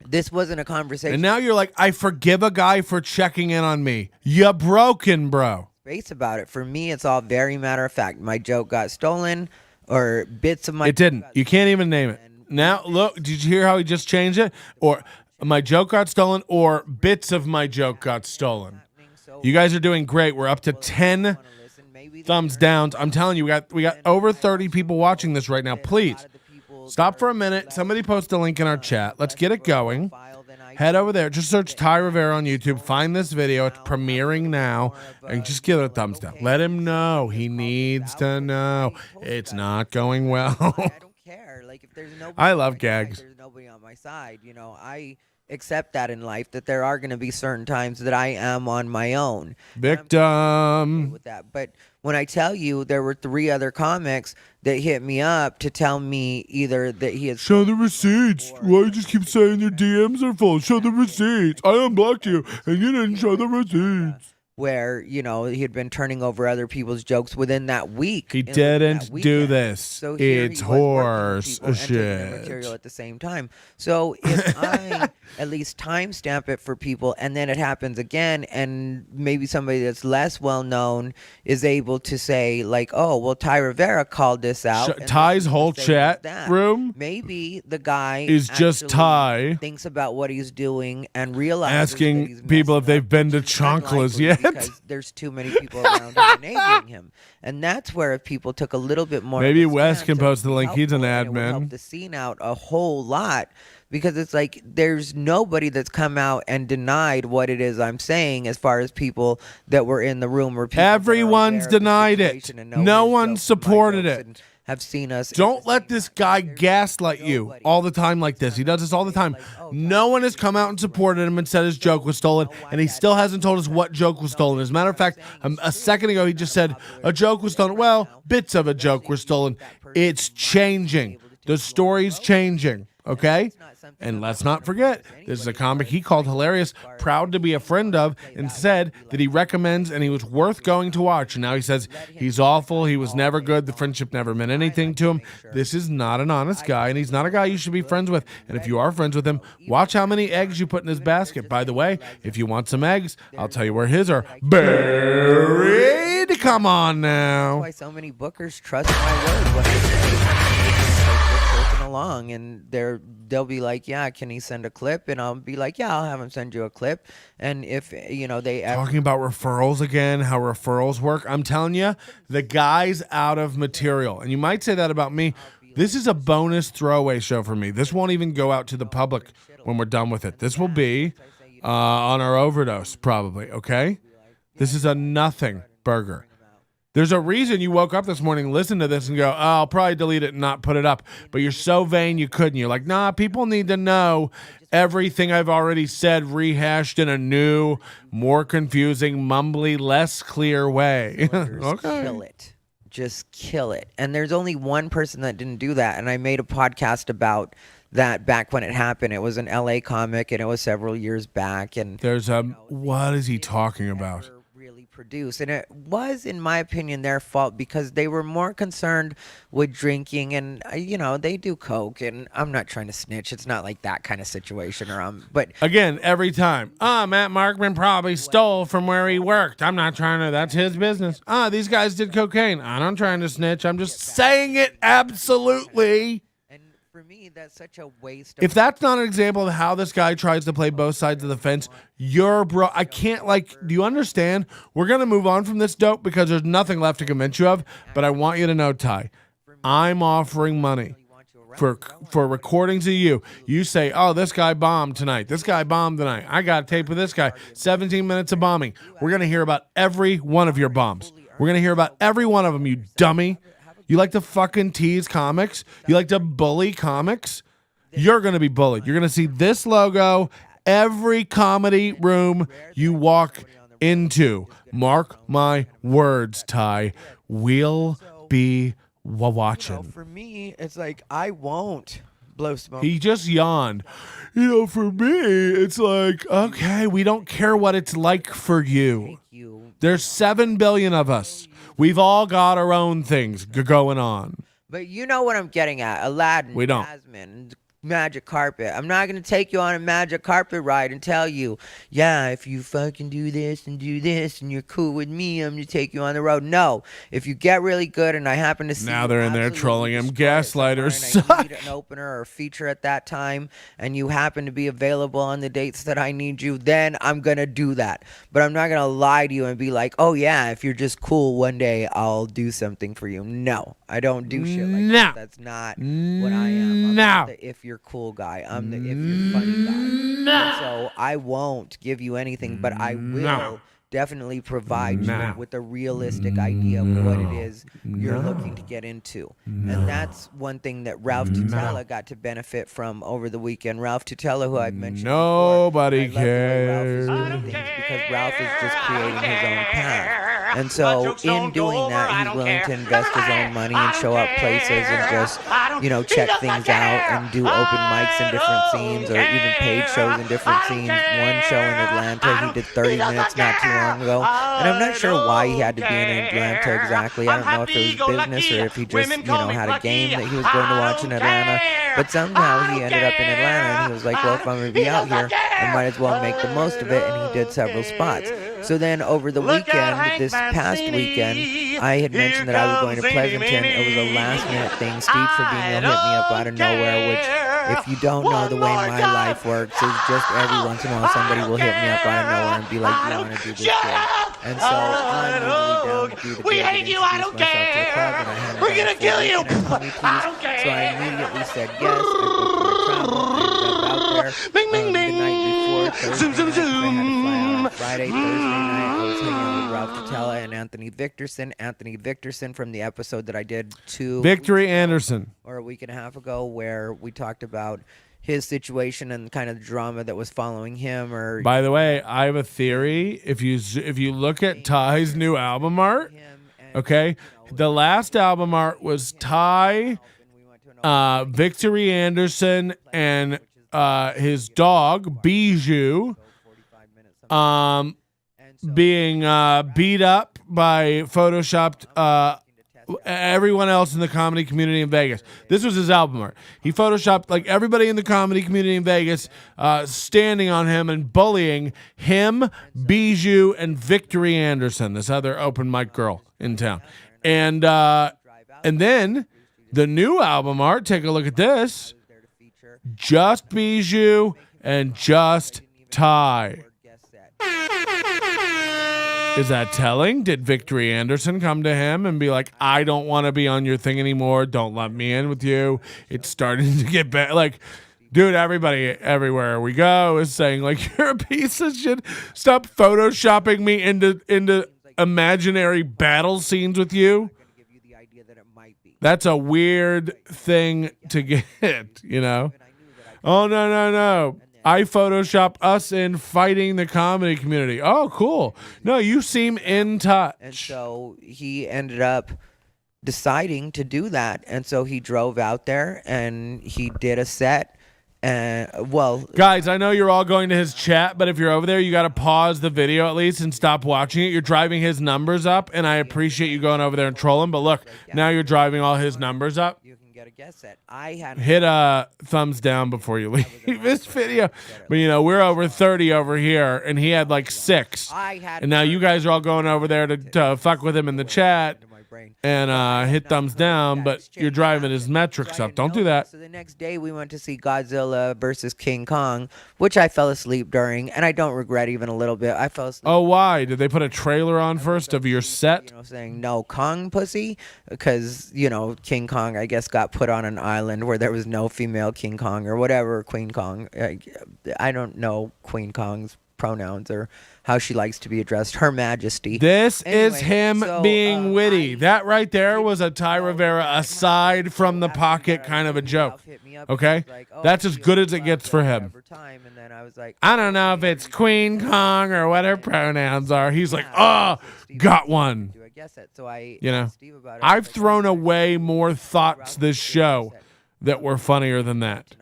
This wasn't a conversation. And now you're like, I forgive a guy for checking in on me. You broken, bro. Space about it. For me, it's all very matter of fact. My joke got stolen, or bits of my. It didn't. You can't even name it. Now, look, did you hear how he just changed it? Or my joke got stolen, or bits of my joke got stolen. You guys are doing great. We're up to 10 thumbs downs. I'm telling you, we got over 30 people watching this right now. Please stop for a minute. Somebody post a link in our chat. Let's get it going. Head over there. Just search Tai Rivera on YouTube. Find this video. It's premiering now. And just give it a thumbs down. Let him know. He needs to know. It's not going well. I don't care. Like, if there's nobody I on love my side, gags. there's nobody on my side. You know, I accept that in life, that there are going to be certain times that I am on my own. Victim. With that. But when I tell you there were 3 other comics that hit me up to tell me either that he had Show the receipts. Why you just keep saying your DMs are full? Show the receipts. I unblocked you, and you didn't show the receipts. where, you know, he had been turning over other people's jokes within that week. He in that didn't do weekend. this. So here It's he was working with horse people and taking their shit. material at the same time. So if I at least timestamp it for people, and then it happens again, and maybe somebody that's less well known is able to say, like, oh, well, Tai Rivera called this out. and Ty's this is whole the same as chat that. room Maybe the guy is just actually Tai thinks about what he's doing and realizes that asking he's people if messing they've up, been to which is Chonkla's unlikely yet. because there's too many people around him enabling him. And that's where if people took a little bit more. Maybe of a Wes stance, can it would post the be link. He's an helpful, and it would admin. help the scene out a whole lot, because it's like there's nobody that's come out and denied what it is I'm saying, as far as people that were in the room or people that are Everyone's aware of the denied it. situation and know No his one jokes and my supported jokes it. and have seen us. Don't let this guy gaslight you all the time like this. He does this all the time. No one has come out and supported him and said his joke was stolen, and he still hasn't told us what joke was stolen. As a matter of fact, a second ago he just said a joke was stolen. Well, bits of a joke were stolen. It's changing. The story's changing, okay? And let's not forget, this is a comic he called hilarious, proud to be a friend of, and said that he recommends and he was worth going to watch. And now he says he's awful, he was never good, the friendship never meant anything to him. This is not an honest guy, and he's not a guy you should be friends with. And if you are friends with him, watch how many eggs you put in his basket. By the way, if you want some eggs, I'll tell you where his are buried. Come on That's now. why so many bookers trust my word when I say working along, and they'll be like, yeah, can he send a clip? And I'll be like, yeah, I'll have him send you a clip. And if they Talking about referrals again, how referrals work. I'm telling you, the guy's out of material. And you might say that about me. This is a bonus throwaway show for me. This won't even go out to the public when we're done with it. This will be on our overdose, probably, okay? This is a nothing burger. There's a reason you woke up this morning, listened to this, and go, oh, I'll probably delete it and not put it up. But you're so vain you couldn't. You're like, nah, people need to know everything I've already said rehashed in a new, more confusing, mumbly, less clear way. Okay. kill it. Just kill it. And there's only one person that didn't do that. And I made a podcast about that back when it happened. It was an LA comic, and it was several years back. And There's what is he talking about? really produce. And it was, in my opinion, their fault because they were more concerned with drinking and, they do coke. And I'm not trying to snitch. It's not like that kind of situation. But Again, every time. Matt Markman probably stole from where he worked. I'm not trying to. That's his business. These guys did cocaine. I'm not trying to snitch. I'm just saying it absolutely. and for me, that's such a waste If that's not an example of how this guy tries to play both sides of the fence, I can't, do you understand? We're going to move on from this dope because there's nothing left to convince you of, but I want you to know, Ty, I'm offering money for recordings of you. You say, oh, this guy bombed tonight. This guy bombed tonight. I got a tape with this guy. 17 minutes of bombing. We're going to hear about every one of your bombs. We're going to hear about every one of them, you dummy. You like to fucking tease comics? You like to bully comics? You're going to be bullied. You're going to see this logo every comedy room you walk into. Mark my words, Ty. We'll be watching. For me, it's like I won't blow smoke. He just yawned. For me, it's like, okay, we don't care what it's like for you. There's 7 billion of us. We've all got our own things going on. But you know what I'm getting at. Aladdin, We don't. Jasmine, magic carpet. I'm not going to take you on a magic carpet ride and tell you, yeah, if you fucking do this and you're cool with me, I'm going to take you on the road. No. If you get really good and I happen to see Now you they're in there absolutely trolling him. destroy it somewhere Gaslighters and I need suck. an opener or a feature at that time and you happen to be available on the dates that I need you, then I'm going to do that. But I'm not going to lie to you and be like, oh yeah, if you're just cool one day, I'll do something for you. No, I don't do shit like No. that. That's not what I am. I'm not No. the if you're cool guy. I'm the if you're funny guy. And so I won't give you anything, but I will definitely provide you with a realistic idea of what it is you're looking to get into. And that's one thing that Ralph Tutela got to benefit from over the weekend. Ralph Tutela, who I've mentioned Nobody before, I love the way Ralph is cares. doing things because Ralph is just creating his own path. And so in doing that, he's willing to invest his own money and show up places and just, check things out and do open mics in different scenes or even paid shows in different scenes. One show in Atlanta, he did 30 minutes not too long ago. And I'm not sure why he had to be in Atlanta exactly. I don't know if it was business or if he just, had a game that he was going to watch in Atlanta. But somehow he ended up in Atlanta and he was like, well, if I'm going to be out here, I might as well make the most of it. And he did several spots. So then over the weekend, this past weekend, I had mentioned that I was going to Pleasanton. It was a last minute thing. Steve Trevino hit me up out of nowhere, which if you don't know the way my life works, is just every once in a while somebody will hit me up out of nowhere and be like, do you want to do this gig? And so I'm usually down to do the gig and introduce myself to the club, and I had a guy kill you. So I immediately said yes. I booked my travel. I ended up out there the night before, Thursday night, 'cause I had to fly out on Friday. Thursday night, I was hanging out with Ralph Tutela and Anthony Victorson. Anthony Victorson from the episode that I did Victory Anderson. or a week and a half ago, where we talked about his situation and kind of the drama that was following him. Or By the way, I have a theory. If you look at Ty's new album art, okay, the last album art was Ty, Victory Anderson, and his dog Bijou, being beat up by photoshopped everyone else in the comedy community in Vegas. This was his album art. He photoshopped like everybody in the comedy community in Vegas standing on him and bullying him, Bijou, and Victory Anderson, this other open mic girl in town. And then the new album art, take a look at this. Just Bijou and just Ty. Is that telling? Did Victory Anderson come to him and be like, I don't want to be on your thing anymore. Don't let me in with you. It's starting to get bad. Like, dude, everybody everywhere we go is saying, like, you're a piece of shit. Stop photoshopping me into imaginary battle scenes with you. That's a weird thing to get, Oh, no. I Photoshop us in fighting the comedy community. Oh, cool. No, you seem in touch. And so he ended up deciding to do that. And so he drove out there and he did a set. Well, Guys, I know you're all going to his chat, but if you're over there, you got to pause the video at least and stop watching it. You're driving his numbers up, and I appreciate you going over there and trolling. But look, now you're driving all his numbers up. you can get a guess at. I had Hit a thumbs down before you leave this video. But, you know, we're over 30 over here, and he had like 6. And now you guys are all going over there to fuck with him in the chat and hit thumbs down, but you're driving his metrics up. Don't do that. So the next day we went to see Godzilla versus King Kong, which I fell asleep during, and I don't regret even a little bit. I fell asleep. Oh, why? Did they put a trailer on first of your set? Saying no Kong pussy, because King Kong I guess got put on an island where there was no female King Kong or whatever. Queen Kong, I don't know Queen Kong's pronouns or how she likes to be addressed. Her Majesty. This is Anyway, him so, being witty. That right there was a Tai Rivera aside from the pocket kind of a joke. Okay? That's as good as it gets for him. I don't know if it's Queen Kong or what her pronouns are. He's like, oh, got one. I've thrown away more thoughts this show that were funnier than that.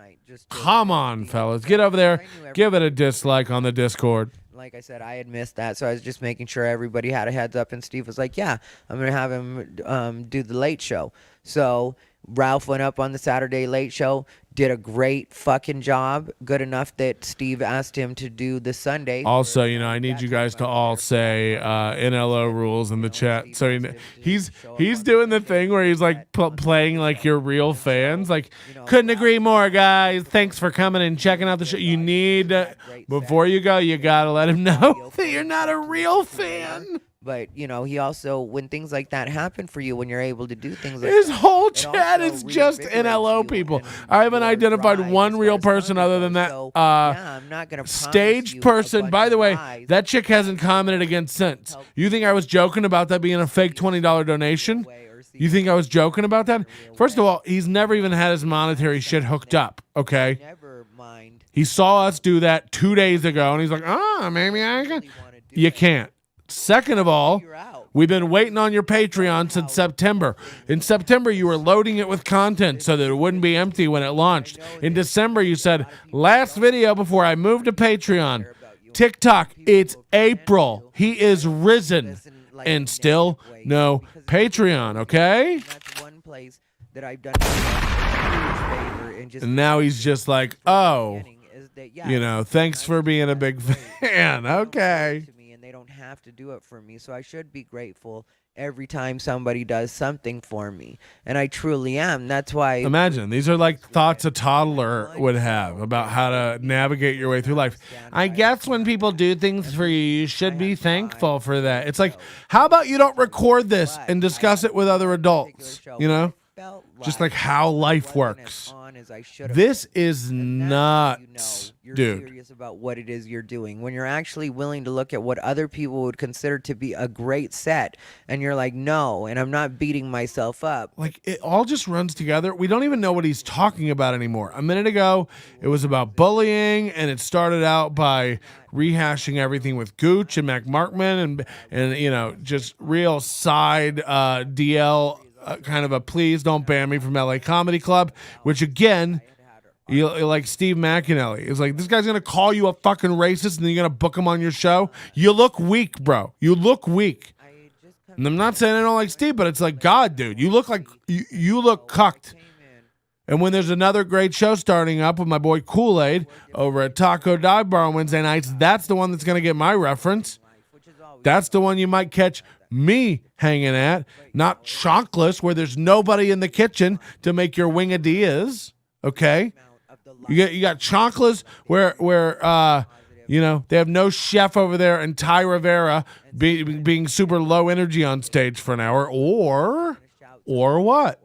Come on, fellas. Get over there. Give it a dislike on the Discord. Like I said, I had missed that, so I was just making sure everybody had a heads up, and Steve was like, yeah, I'm going to have him do the late show. So Ralph went up on the Saturday late show, did a great fucking job, good enough that Steve asked him to do the Sunday. Also, I need you guys to all say NLO rules in the chat. So he's doing the thing where he's like playing like your real fans. Like, couldn't agree more, guys. Thanks for coming and checking out the show. You need, before you go, you got to let him know that you're not a real fan. But, he also, when things like that happen for you, when you're able to do things like his that, whole chat is just NLO people. I haven't identified one real person other than that I'm not gonna stage person. By the way, that chick hasn't commented again since. You think I was joking about that being a fake $20 donation? You think I was joking about that? First of all, he's never even had his monetary shit hooked up, okay? Never mind. He saw us do that 2 days ago, and he's like, maybe I can. You can't. Second of all, we've been waiting on your Patreon since September. In September, you were loading it with content so that it wouldn't be empty when it launched. In December, you said, last video before I moved to Patreon. TikTok, it's April. He is risen. And still no Patreon, okay? That's one place that I've done a huge favor. And now he's just like, oh, thanks for being a big fan. Okay. They don't have to do it for me, so I should be grateful every time somebody does something for me, and I truly am. That's why. Imagine, these are like thoughts a toddler would have about how to navigate your way through life. I guess when people do things for you, you should be thankful for that. It's like, how about you don't record this and discuss it with other adults, just like how life works. This is nuts, dude. Serious about what it is you're doing. When you're actually willing to look at what other people would consider to be a great set, and you're like, no, and I'm not beating myself up. Like, it all just runs together. We don't even know what he's talking about anymore. A minute ago, it was about bullying, and it started out by rehashing everything with Gooch and Mac Markman, and just real side DL. Kind of a please don't ban me from LA Comedy Club, which again, like Steve McAnally is like, this guy's gonna call you a fucking racist and then you're gonna book him on your show. You look weak, bro. You look weak. And I'm not saying I don't like Steve, but it's like, God, dude, you look like you look cucked. And when there's another great show starting up with my boy Kool-Aid over at Taco Dive Bar on Wednesday nights, that's the one that's gonna get my reference. That's the one you might catch me hanging at, not Chocolates, where there's nobody in the kitchen to make your wingadillas. Okay, you got Chocolates where they have no chef over there, and Tai Rivera being super low energy on stage for an hour, or what?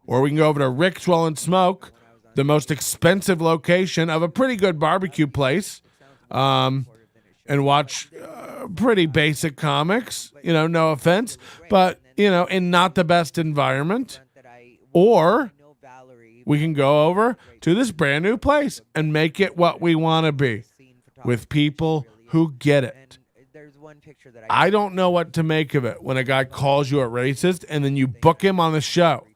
Or we can go over to Rick's Roll and Smoke, the most expensive location of a pretty good barbecue place, and watch pretty basic comics, no offense, but, in not the best environment. Or we can go over to this brand new place and make it what we want to be with people who get it. I don't know what to make of it when a guy calls you a racist and then you book him on the show.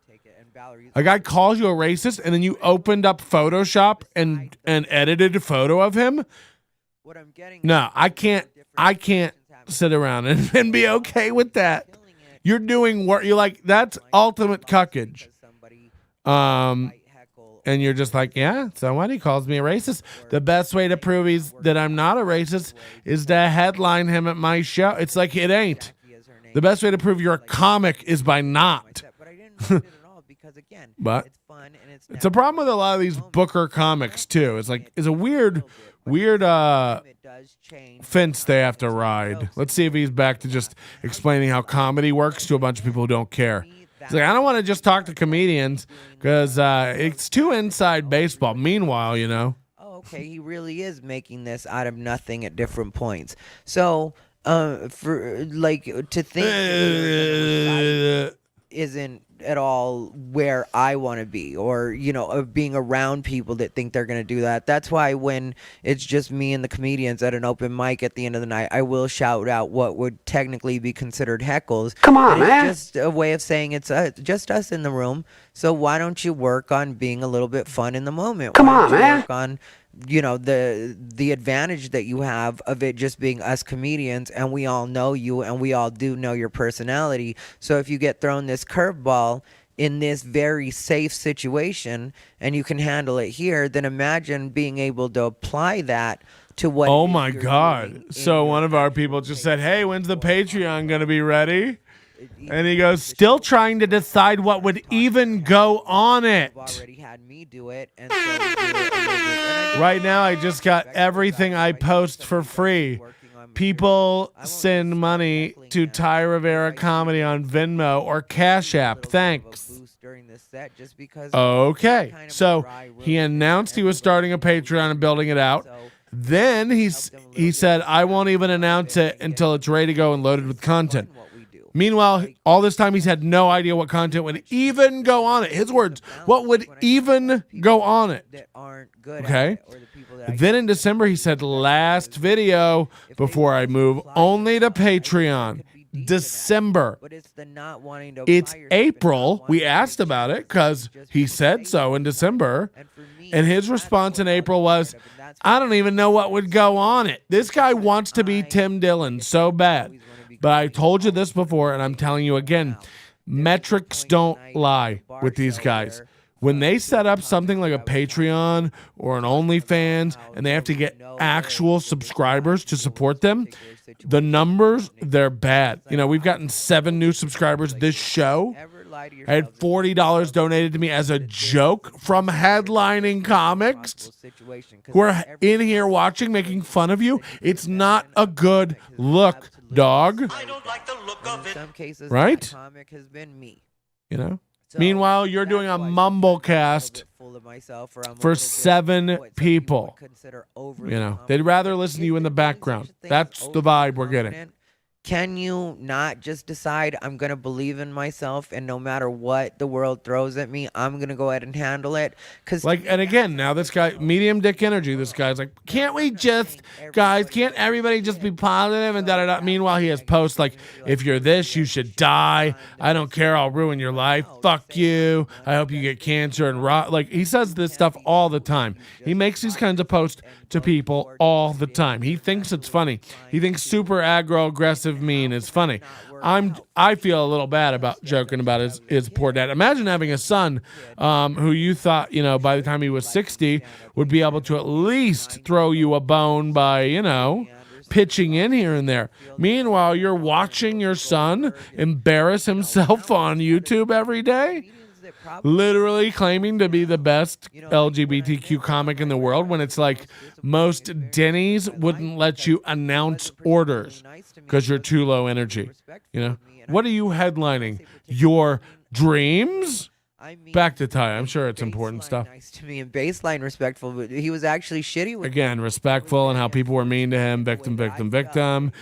A guy calls you a racist, and then you opened up Photoshop and edited a photo of him. What I'm getting No, I can't sit around and be okay with that. You're doing work. You're like, that's ultimate cuckage. And you're just like, yeah, somebody calls me a racist. The best way to prove that I'm not a racist is to headline him at my show. It's like, it ain't. The best way to prove you're a comic is by not. But I didn't mind it at all because again, But it's fun and it's a problem with a lot of these Booker comics too. It's like, it's a weird fence they have to ride. Let's see if he's back to just explaining how comedy works to a bunch of people who don't care. He's like, I don't want to just talk to comedians because it's too inside baseball. Meanwhile, Oh, okay, he really is making this out of nothing at different points. So, for like to think isn't at all where I want to be, or of being around people that think they're going to do that. That's why when it's just me and the comedians at an open mic at the end of the night, I will shout out what would technically be considered heckles. Come on, man. It's just a way of saying it's just us in the room. So why don't you work on being a little bit fun in the moment? Come Why on, don't you man. work on the advantage that you have of it just being us comedians, and we all know you and we all do know your personality. So if you get thrown this curveball in this very safe situation and you can handle it here, then imagine being able to apply that to what oh it is my you're God. doing in So your one of our people just said, hey, when's the Patreon going to be ready? And he goes, still trying to decide what would even go on it. You've already had me do it, and so we do it a little bit. And I just Right now, I just got everything I post for free. People send money to Tai Rivera Comedy on Venmo or Cash App. Thanks. boost during this set just because Okay. kind of a So dry room he announced he was starting a Patreon and building it out. Then he said, I won't even announce it until it's ready to go and loaded with content. what we do. Meanwhile, all this time he's had no idea what content would even go on it. His words, what would even go on it? That aren't good Okay. at it, or the people that I Then in December, he said, last video before I move only to Patreon. December. But it's the not wanting to It's apply yourself and not April. wanting We to asked make about sure it because it's just he people said say so in it. December. And for me, And his that's response in what I April was was, scared of, and that's I don't even know what would go on it. This guy wants to be Tim Dillon so bad. But I told you this before, and I'm telling you again, metrics don't lie with these guys. When they set up something like a Patreon or an OnlyFans and they have to get actual subscribers to support them, the numbers, they're bad. We've gotten 7 new subscribers this show. I had $40 donated to me as a joke from headlining comics who are in here watching, making fun of you. It's not a good look, dog. I don't like the look of In it. some cases, Right? that comic has been me. So Meanwhile, you're doing a that's why mumblecast I'm a little bit full of myself, or I'm a for little bit 7 what some people. would consider overly They'd rather listen to confident. you in the Is there really background. such a thing as That's the overly vibe we're getting. confident? Can you not just decide I'm going to believe in myself, and no matter what the world throws at me, I'm going to go ahead and handle it? Because And again, now this guy, medium dick energy, this guy's like, can't everybody just be positive and da-da-da? Meanwhile, he has posts like, if you're this, you should die. I don't care. I'll ruin your life. Fuck you. I hope you get cancer and rot. Like, he says this stuff all the time. He makes these kinds of posts to people all the time. He thinks it's funny. He thinks super aggro, aggressive, mean is funny. I feel a little bad about joking about his poor dad. Imagine having a son who you thought, by the time he was 60 would be able to at least throw you a bone by, pitching in here and there. Meanwhile, you're watching your son embarrass himself on YouTube every day, literally claiming to be the best LGBTQ comic in the world, when it's like most Denny's wouldn't let you announce orders because you're too low energy. What are you headlining? Your dreams? Back to Tai. I'm sure it's important stuff. Nice to me and baseline respectful, but he was actually shitty with Again, respectful and how people were mean to him. Victim.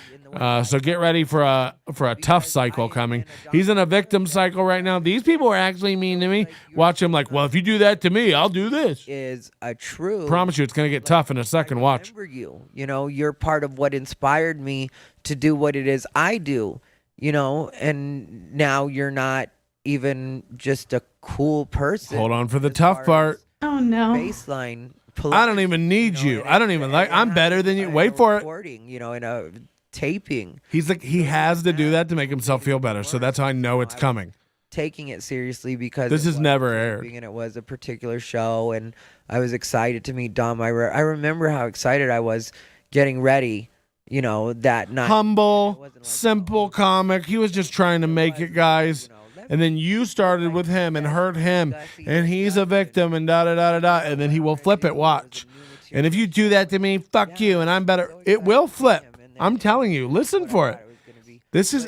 So get ready for a tough cycle coming. He's in a victim cycle right now. These people are actually mean to me. Watch him like, well, if you do that to me, I'll do this. is a true. Promise you, it's gonna get tough in a second. Watch. Remember you. You're part of what inspired me to do what it is I do. And now you're not even just a cool person. Hold on for the as tough far part. as Oh no. baseline. I don't even need you. and I don't it- even and like. it I'm has better to than be you. in Wait a for it. recording, in a taping. He's like he has to do that to make himself feel better. So that's how I know it's coming. Taking it seriously because This it has was never taping aired. and it was a particular show, and I was excited to meet Dom. I remember how excited I was getting ready, that night. It Humble, wasn't like, simple comic. He was just trying to make it, guys. And then you started with him and hurt him, and he's a victim, and da da da da da. And then he will flip it. Watch. And if you do that to me, fuck you, and I'm better. It will flip. I'm telling you. Listen for it.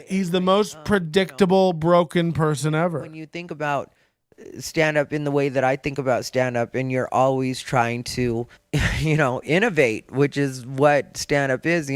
He's the most predictable, broken person ever. When you think about stand up in the way that I think about stand up, and you're always trying to, innovate, which is what stand up is,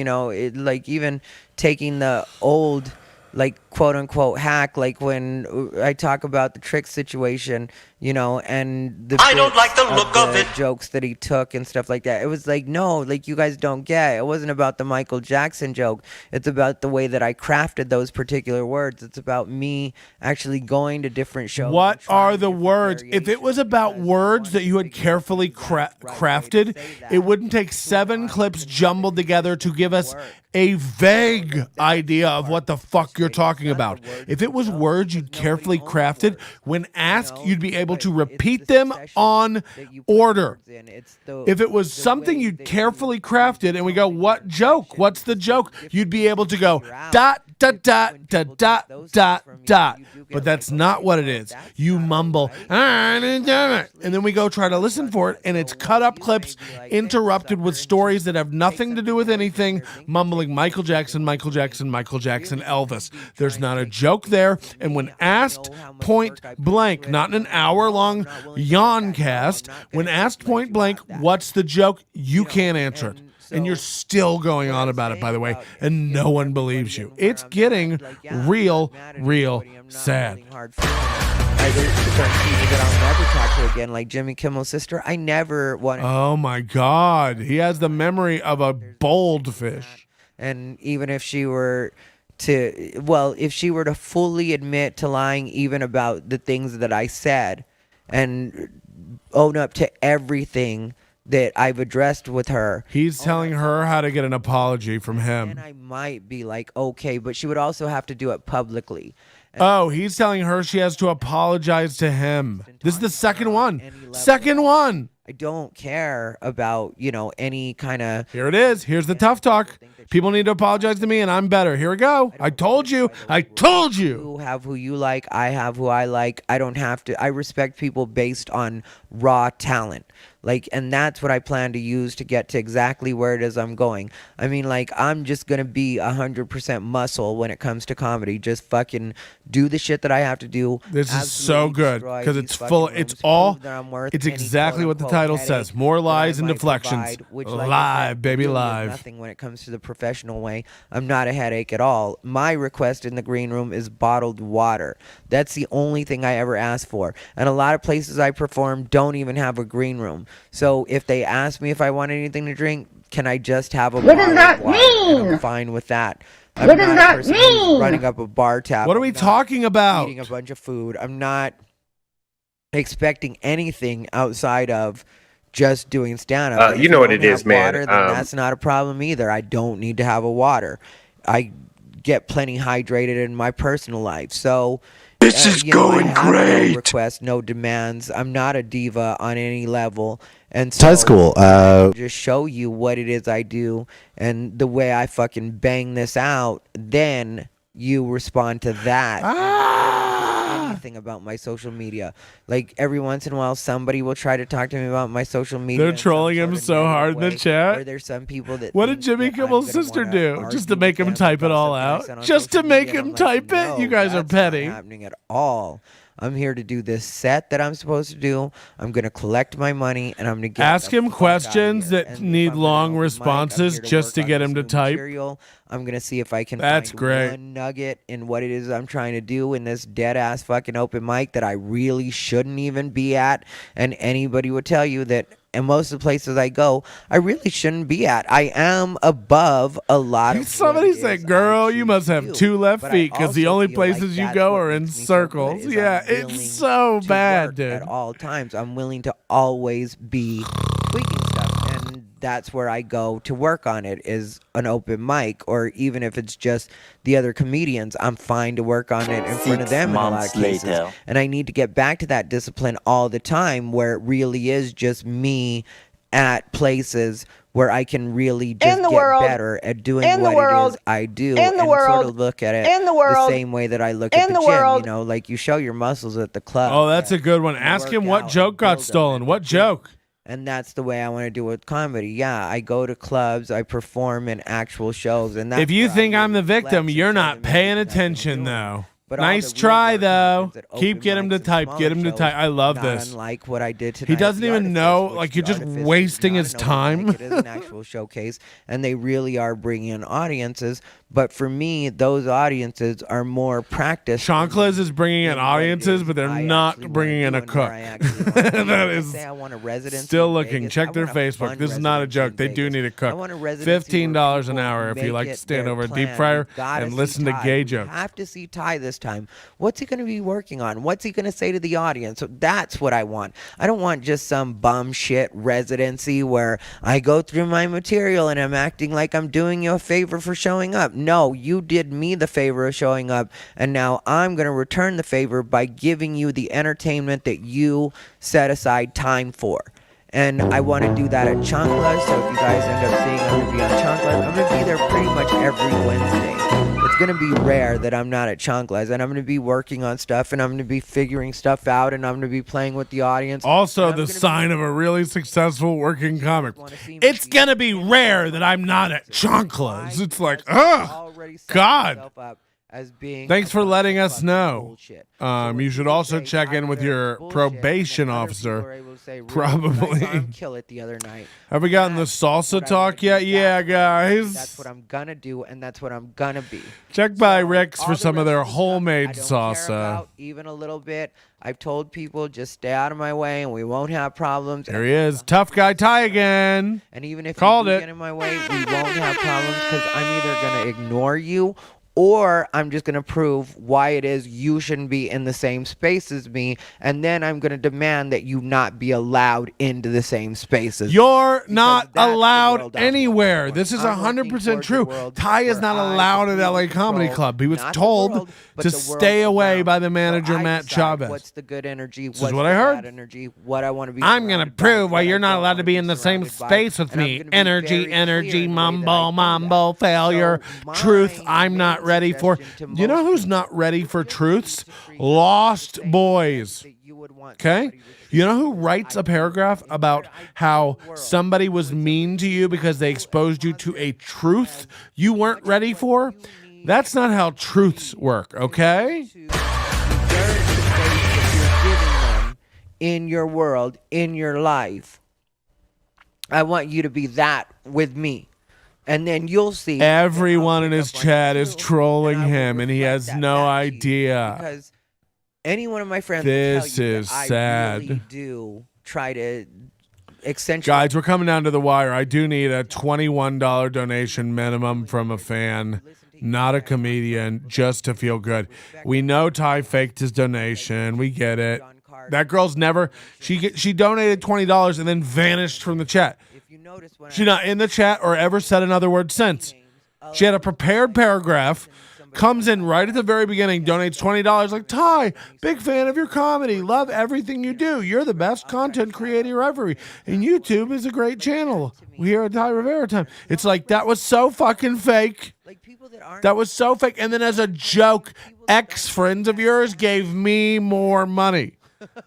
like even taking the old, like quote unquote hack, like when I talk about the trick situation, and the I don't bits like the look of the it. jokes that he took and stuff like that. It was like, no, like you guys don't get it. It wasn't about the Michael Jackson joke. It's about the way that I crafted those particular words. It's about me actually going to different shows. What and trying are the different words? If it was variations about because I words that wanted you to had figure out carefully the exact right way to crafted, say that. it wouldn't take 7 clips jumbled together to give us a vague idea of what the fuck you're talking about. If it was words you'd carefully crafted, when asked, you'd be able to repeat them on order. If it was something you'd carefully crafted and we go, what joke? What's the joke? You'd be able to go dot, dot, dot, dot, dot, dot, dot. But that's not what it is. You mumble, and then we go try to listen for it, and it's cut up clips interrupted with stories that have nothing to do with anything, mumbling Michael Jackson, Michael Jackson, Michael Jackson, Elvis. There's not a joke there. And when asked point blank, not in an hour-long yawn cast, when asked point blank, what's the joke? You can't answer it. And you're still going on about it, by the way, and no one believes you. It's getting real sad. There's certain people that I'll never talk to again, like Jimmy Kimmel's sister. I never wanted. Oh my God. He has the memory of a bold fish. And even if she were if she were to fully admit to lying even about the things that I said and own up to everything that I've addressed with her. He's telling her how to get an apology from him. And I might be like, okay, but she would also have to do it publicly. Oh, he's telling her she has to apologize to him. This is the second one. Second one. I don't care about, any kind of... Here it is. Here's the tough talk. People need to apologize to me, and I'm better. Here we go. I told you. I told you. You have who you like. I have who I like. I don't have to. I respect people based on raw talent. And that's what I plan to use to get to exactly where it is I'm going. I mean, I'm just going to be 100% muscle when it comes to comedy. Just fucking do the shit that I have to do. This is so Absolutely good destroy because these it's fucking full. rooms, It's prove all. that I'm worth It's any exactly what the quote-unquote title headache says. More that I lies and might deflections. provide, which, like I Live, said, baby, really is live. nothing when it comes to the professional way. I'm not a headache at all. My request in the green room is bottled water. That's the only thing I ever ask for. And a lot of places I perform don't even have a green room. So if they ask me if I want anything to drink, can I just have a bottle of water? And I'm fine with that. I'm not a person who's running up a bar tab. What are we I'm not talking about? eating a bunch of food. I'm not expecting anything outside of just doing stand-up. If you know what don't it is, have man. water, then that's not a problem either. I don't need to have a water. I get plenty hydrated in my personal life. So This is going I have great. No requests, no demands. I'm not a diva on any level. And so That's cool. just show you what it is I do and the way I fucking bang this out, then you respond to that. Anything about my social media. Every once in a while somebody will try to talk to me about my social media. They're in some trolling sort him of so negative hard in the way, chat. Or there's some people that What did think Jimmy that I'm Kimmel's gonna sister wanna do? argue Just to with make him them type it about all something I out? said on Just to social make media. him I'm like, type it? no, You guys are that's not petty. happening at all. I'm here to do this set that I'm supposed to do. I'm going to collect my money and I'm going to get Ask the him fuck outta questions here. that And if need I'm gonna long open mic, I'm responses here to just work to on get this him to new type. material. I'm going to see if I can That's find great. one nugget in what it is I'm trying to do in this dead-ass fucking open mic that I really shouldn't even be at. And anybody would tell you that and most of the places I go, I really shouldn't be at. I am above a lot of. Somebody what it said, is "Girl, I you choose must to have do." two left But I feet because the also only feel like places you that's go what are in makes me so good circles." is I'm Yeah, willing it's so to bad, work dude. At all times, I'm willing to always be tweaking stuff, and that's where I go to work on it, is an open mic, or even if it's just the other comedians, I'm fine to work on it in front of 6 them in a lot of months cases. later. And I need to get back to that discipline all the time, where it really is just me at places where I can really just get better at doing what it is I do, and sort of look at it the same way that I look at the gym. You know, like you show your muscles at the club. Oh, that's a good one. you Ask work him what out joke and got build 'em stolen. and What do- joke? And that's the way I want to do it with comedy. Yeah, I go to clubs, I perform in actual shows, and that's If you where I think I'm the really flex victim, and you're show not them paying everything I've been attention, doing. though. But all Nice the try, real work though. happens at Keep open getting him to mics and type. Get him smaller to type. shows, I love not this. Unlike what I did tonight. He doesn't at the even Artifice, know, which like, the you're just Artifice is wasting not his an open time. mic, it is an actual showcase, and they really are bringing in audiences. But for me, those audiences are more practiced. Chanclas is bringing in in what it audiences, is but they're I not actually wanna bringing in do a and where cook. I actually wanna be. That When I is say I want a residency still in looking. Vegas, Check I their want a Facebook. fun This is not a residency joke. in They do Vegas. need a I cook. want a residency where $15 an people hour if you make like to it stand their over a deep plan. fryer We gotta and see listen to Ty. gay We jokes. have to see Ty this time. What's he going to be working on? What's he going to say to the audience? So that's what I want. I don't want just some bum shit residency where I go through my material and I'm acting like I'm doing you a favor for showing up. No, you did me the favor of showing up, and now I'm going to return the favor by giving you the entertainment that you set aside time for. And I want to do that at Chanclas, so if you guys end up seeing I'm going to be on Chanclas, I'm going to be there pretty much every Wednesday. It's going to be rare that I'm not at Chanclas, and I'm going to be working on stuff, and I'm going to be figuring stuff out, and I'm going to be playing with the audience. Also, And I'm the gonna be- sign of a really successful working comic. wanna see me It's be- gonna be rare that I'm not at Chanclas. It's like, I've ugh. already set God. myself up as being Thanks a for bunch letting of us fucking know. bullshit. You when should you also say check in Ty with Rivera your is bullshit, probation and then other officer. people are able to say, "Really, Probably. I saw him kill it the other night." Have we gotten the That's salsa what I talk wanna do. yet? Yeah, That's guys. what I'm gonna do, and that's what I'm gonna be. Check by So, Rick's all for the some of rest their the stuff homemade I don't salsa. care about even a little bit. I've told people just stay out of my way, and we won't have problems. There he is, tough guy Ty again. And even if Called you do it. get in my way, we won't have problems because I'm either gonna ignore you, or I'm just going to prove why it is you shouldn't be in the same space as me, and then I'm going to demand that you not be allowed into the same spaces. You're not that's the allowed world I'm working anywhere. towards. This is I'm working 100% towards a true. world Ty is where not I allowed at completely LA Comedy control Club. He was not the told world, but to the world stay away around. by the manager, So I Matt decide Chavez. What's the good energy? is What's what the I heard. bad energy? What I want to be. I'm going to surrounded by, prove why what I you're not don't allowed wanna to be in the same surrounded by, space with and I'm me. gonna be Energy, very clear energy, in the way that I mumbo, do mumbo, that. failure, So truth. my I'm not main ready for. suggestion to You know most who's people not ready for is truths? to create Lost the same boys. that you would want Okay? somebody to You know treat who you writes as a paragraph in your about ideal how world. somebody was mean to you because they exposed you to a truth you weren't ready for? That's not how truths work, okay? To exert the space that you're giving them in your world, in your life. I want you to be that with me. And then you'll see. that Everyone I'll in pick his up on chat you is too, trolling and I will him, and he reflect has that no back to you. idea. Because any one of my friends This will tell you is that I sad. really do try to accentuate. Guys, we're coming down to the wire. I do need a $21 donation minimum from a fan, not a comedian, just to feel good. We know Ty faked his donation. We get it. That girl's never. She donated $20 and then vanished from the chat. If you notice when She's not in the chat or ever said another word since. She had a prepared paragraph, comes in right at the very beginning, donates $20, like, Ty, big fan of your comedy, love everything you do. You're the best content creator ever. And YouTube is a great channel. We here at Thai Rivera time. It's like, that was so fucking fake. like people that aren't That was so fake. And then as a joke, ex-friends of yours gave me more money.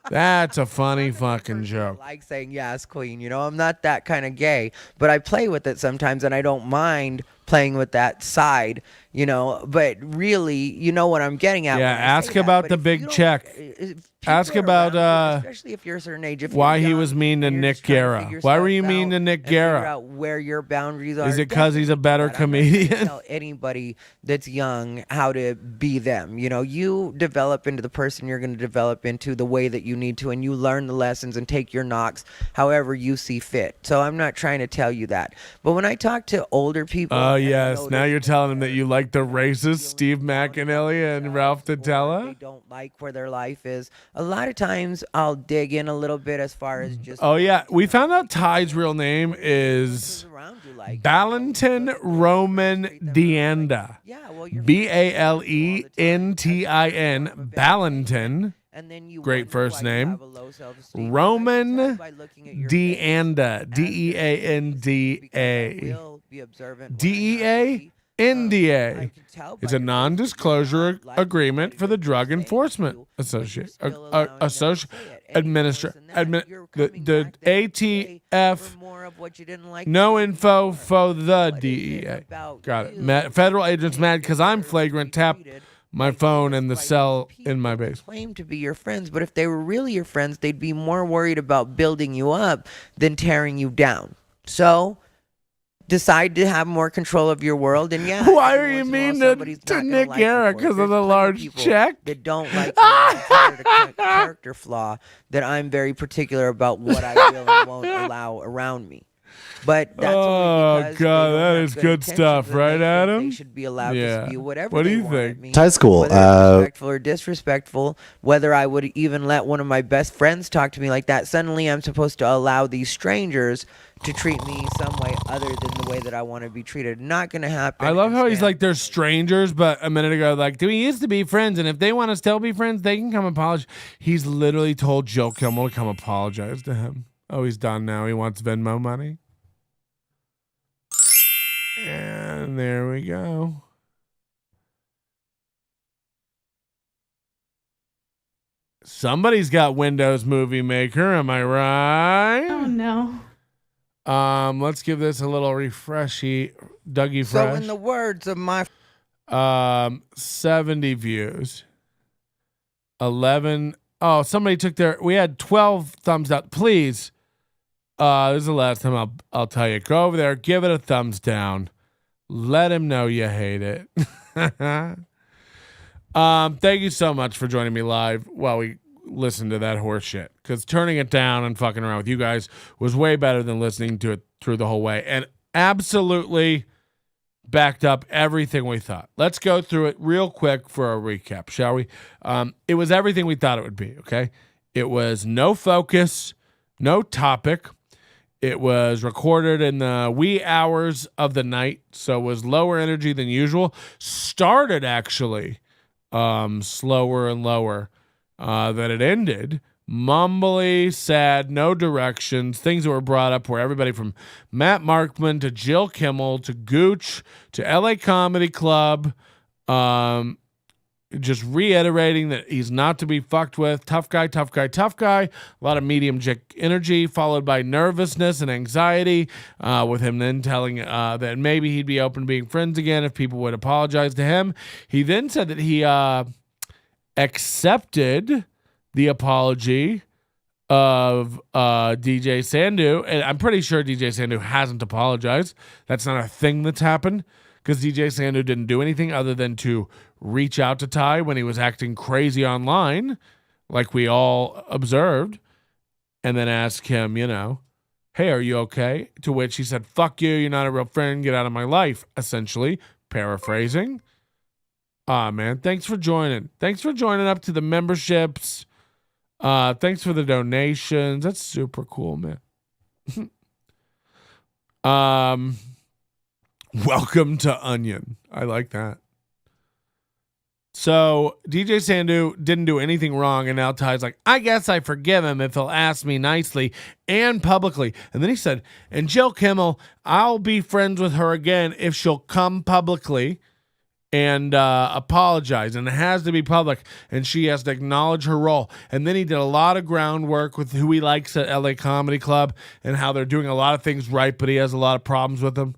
That's a funny fucking joke. like saying yes, queen. You know, I'm not that kind of gay, but I play with it sometimes, and I don't mind playing with that side, you know. But really, you know what I'm getting at. Yeah, when I ask say that. about But the if big you don't- check. if Ask people are about, around you, especially if you're a certain age, if why you're he young was mean to and you're Nick just trying to Guerra. figure Why were stuff you mean out to Nick and figure Guerra? out where your boundaries are. Is it 'cause he's a definitely better do that. I'm not trying to comedian? tell anybody that's young how to be them. You know, you develop into the person you're going to develop into the way that you need to, and you learn the lessons and take your knocks however you see fit. So I'm not trying to tell you that. But when I talk to older people, Oh, and I yes. notice Now you're telling him that they're you like the racist feeling Steve down about McAnally and themselves, Ralph or Tatella. they don't like where their life is. A lot of times I'll dig in a little bit as far as just. Oh, yeah. We found out Ty's real name is around you like, Valentin Roman Deanda. yeah, well, you're Balentin. Valentin. and then you Great wonder first why you name. have a low self-esteem. Roman I can tell by looking at your face. Deanda. As the Deanda. because I will be observant when I DEA? have to be. I NDA. can tell It's by a your non-disclosure face that you're not agreement liking for the what Drug they're saying to Enforcement you, but you're Association. still allowing them to say it. And even worse than that, you're coming The back the next day ATF. for more of what you didn't like No info before. for the What is it DEA. about Got it. you Federal that agents you mad because I'm deserve to flagrant be tap treated my like phone this in the by cell these in my people that base. claim to be your friends, but if they were really your friends, they'd be more worried about building you up than tearing you down. So decide to have more control of your world, and yeah. Why every are you once in a while mean somebody's to not gonna Nick like you Guerra for it. 'cause of There's the plenty large people check? that don't like you and consider it a character flaw that I'm very particular about what I will and won't allow around me. But that's Oh, only because God, they don't that have is good good intentions stuff, and right, they think Adam? They should be allowed Yeah. to spew whatever What do they you want think? at me, High school, whether it's respectful or disrespectful, whether I would even let one of my best friends talk to me like that. Suddenly I'm supposed to allow these strangers to treat me some way other than the way that I want to be treated. Not going to happen. I love and how he's stand like, they're strangers, but a minute ago, like, do we used to be friends? And if they want to still be friends, they can come apologize. He's literally told Joe Kimmel to come apologize to him. Oh, he's done now. He wants Venmo money. And there we go. Somebody's got Windows Movie Maker, am I right? Oh no. Let's give this a little refreshy, Dougie So Fresh. in the words of my 70 views. 11. Oh, somebody took we had 12 thumbs up. Please. This is the last time I'll tell you. Go over there, give it a thumbs down. Let him know you hate it. Thank you so much for joining me live while we listen to that horse shit. Because turning it down and fucking around with you guys was way better than listening to it through the whole way. And absolutely backed up everything we thought. Let's go through it real quick for a recap, shall we? It was everything we thought it would be, okay? It was no focus, no topic. It was recorded in the wee hours of the night, so it was lower energy than usual. Started actually slower and lower than it ended. Mumbly, sad, no directions. Things that were brought up were everybody from Matt Markman to Jill Kimmel to Gooch to LA Comedy Club. Just reiterating that he's not to be fucked with. Tough guy, tough guy, tough guy. A lot of medium jick energy, followed by nervousness and anxiety, with him then telling that maybe he'd be open to being friends again if people would apologize to him. He then said that he accepted the apology of DJ Sandu, and I'm pretty sure DJ Sandu hasn't apologized. That's not a thing that's happened, because DJ Sandu didn't do anything other than to reach out to Ty when he was acting crazy online, like we all observed, and then ask him, hey, are you okay? To which he said, fuck you, you're not a real friend, get out of my life, essentially, paraphrasing. Man, thanks for joining. Thanks for joining up to the memberships. Thanks for the donations. That's super cool, man. Welcome to Onion. I like that. So DJ Sandu didn't do anything wrong, and now Ty's like, I guess I forgive him if he'll ask me nicely and publicly. And then he said, and Jill Kimmel, I'll be friends with her again if she'll come publicly and apologize, and it has to be public, and she has to acknowledge her role. And then he did a lot of groundwork with who he likes at LA Comedy Club and how they're doing a lot of things right, but he has a lot of problems with them,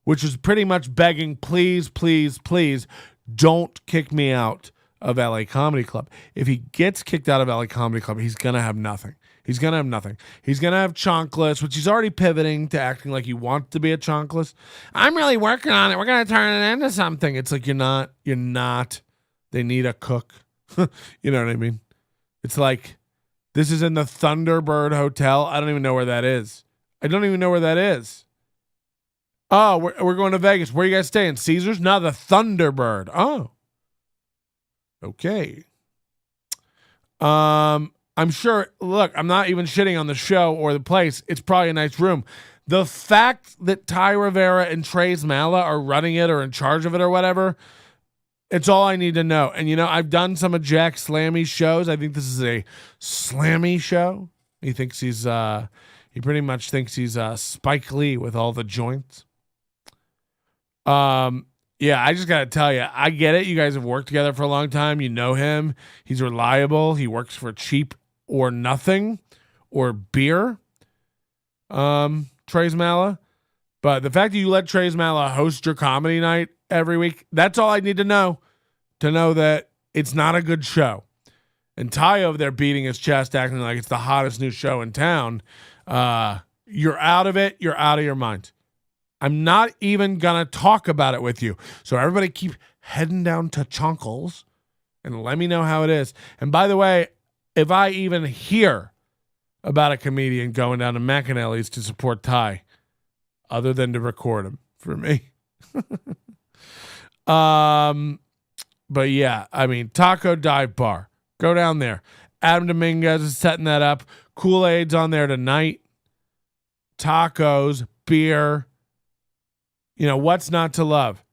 which is pretty much begging, please, please, please, don't kick me out of LA Comedy Club. If he gets kicked out of LA Comedy Club, he's going to have nothing. He's going to have nothing. He's going to have chonkless, which he's already pivoting to acting like he wants to be a chonkless. I'm really working on it. We're going to turn it into something. It's like, you're not. They need a cook. You know what I mean? It's like, this is in the Thunderbird Hotel. I don't even know where that is. Oh, we're going to Vegas. Where are you guys staying? Caesars? No, the Thunderbird. Oh. Okay. I'm sure, look, I'm not even shitting on the show or the place. It's probably a nice room. The fact that Tai Rivera and Trey's Mala are running it or in charge of it or whatever, it's all I need to know. And, I've done some of Jack Slammy's shows. I think this is a Slammy show. He pretty much thinks he's Spike Lee with all the joints. Yeah, I just got to tell you, I get it. You guys have worked together for a long time. You know him. He's reliable. He works for cheap or nothing or beer. Trey's Mala. But the fact that you let Trey's Mala host your comedy night every week, that's all I need to know that it's not a good show. And Ty over there beating his chest, acting like it's the hottest new show in town. You're out of it. You're out of your mind. I'm not even going to talk about it with you. So everybody keep heading down to Chunkles and let me know how it is. And by the way, if I even hear about a comedian going down to McAnally's to support Ty, other than to record him for me. But yeah, I mean, Taco Dive Bar. Go down there. Adam Dominguez is setting that up. Kool-Aid's on there tonight. Tacos, beer. What's not to love?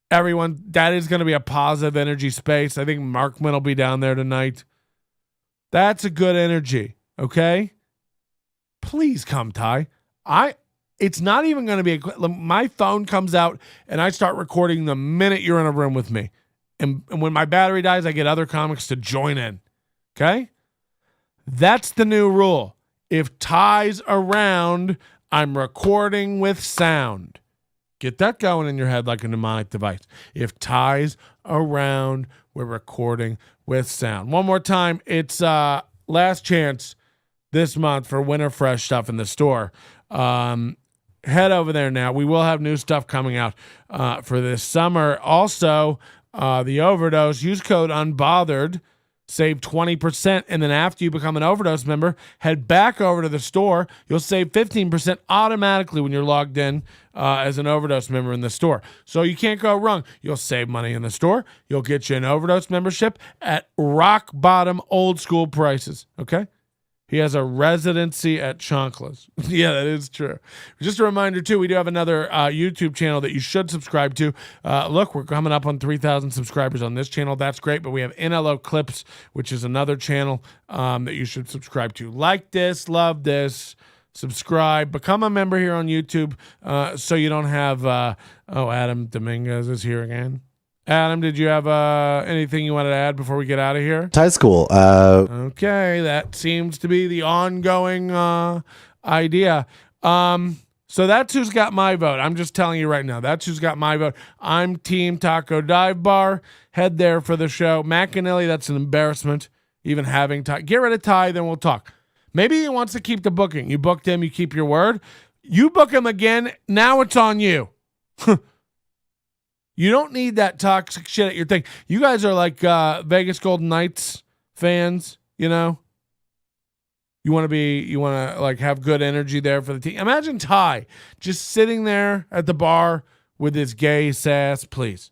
Everyone, that is going to be a positive energy space. I think Markman will be down there tonight. That's a good energy, okay? Please come, Ty. It's not even going to be my phone comes out and I start recording the minute you're in a room with me. And when my battery dies, I get other comics to join in. Okay? That's the new rule. If Ty's around, I'm recording with sound. Get that going in your head like a mnemonic device. If Ty's around, we're recording with sound. One more time, it's last chance this month for winter fresh stuff in the store. Head over there now. We will have new stuff coming out for this summer. Also, the overdose, use code unbothered, save 20%. And then after you become an overdose member, head back over to the store. You'll save 15% automatically when you're logged in as an overdose member in the store. So you can't go wrong. You'll save money in the store. You'll get you an overdose membership at rock bottom old school prices. Okay? He has a residency at Chonkless. Yeah, that is true. Just a reminder, too, we do have another YouTube channel that you should subscribe to. Look, we're coming up on 3,000 subscribers on this channel. That's great. But we have NLO Clips, which is another channel that you should subscribe to. Like this, love this, subscribe, become a member here on YouTube so you don't have, Adam Dominguez is here again. Adam, did you have anything you wanted to add before we get out of here? Thai school. Okay, that seems to be the ongoing idea. So that's who's got my vote. I'm just telling you right now. That's who's got my vote. I'm Team Taco Dive Bar. Head there for the show. McAnally, that's an embarrassment. Even having Ty. Get rid of Ty, then we'll talk. Maybe he wants to keep the booking. You booked him, you keep your word. You book him again, now it's on you. You don't need that toxic shit at your thing. You guys are like Vegas Golden Knights fans, You want to like have good energy there for the team. Imagine Ty just sitting there at the bar with his gay sass, please.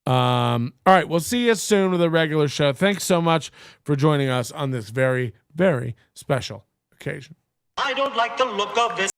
All right, we'll see you soon with a regular show. Thanks so much for joining us on this very, very special occasion. I don't like the look of this.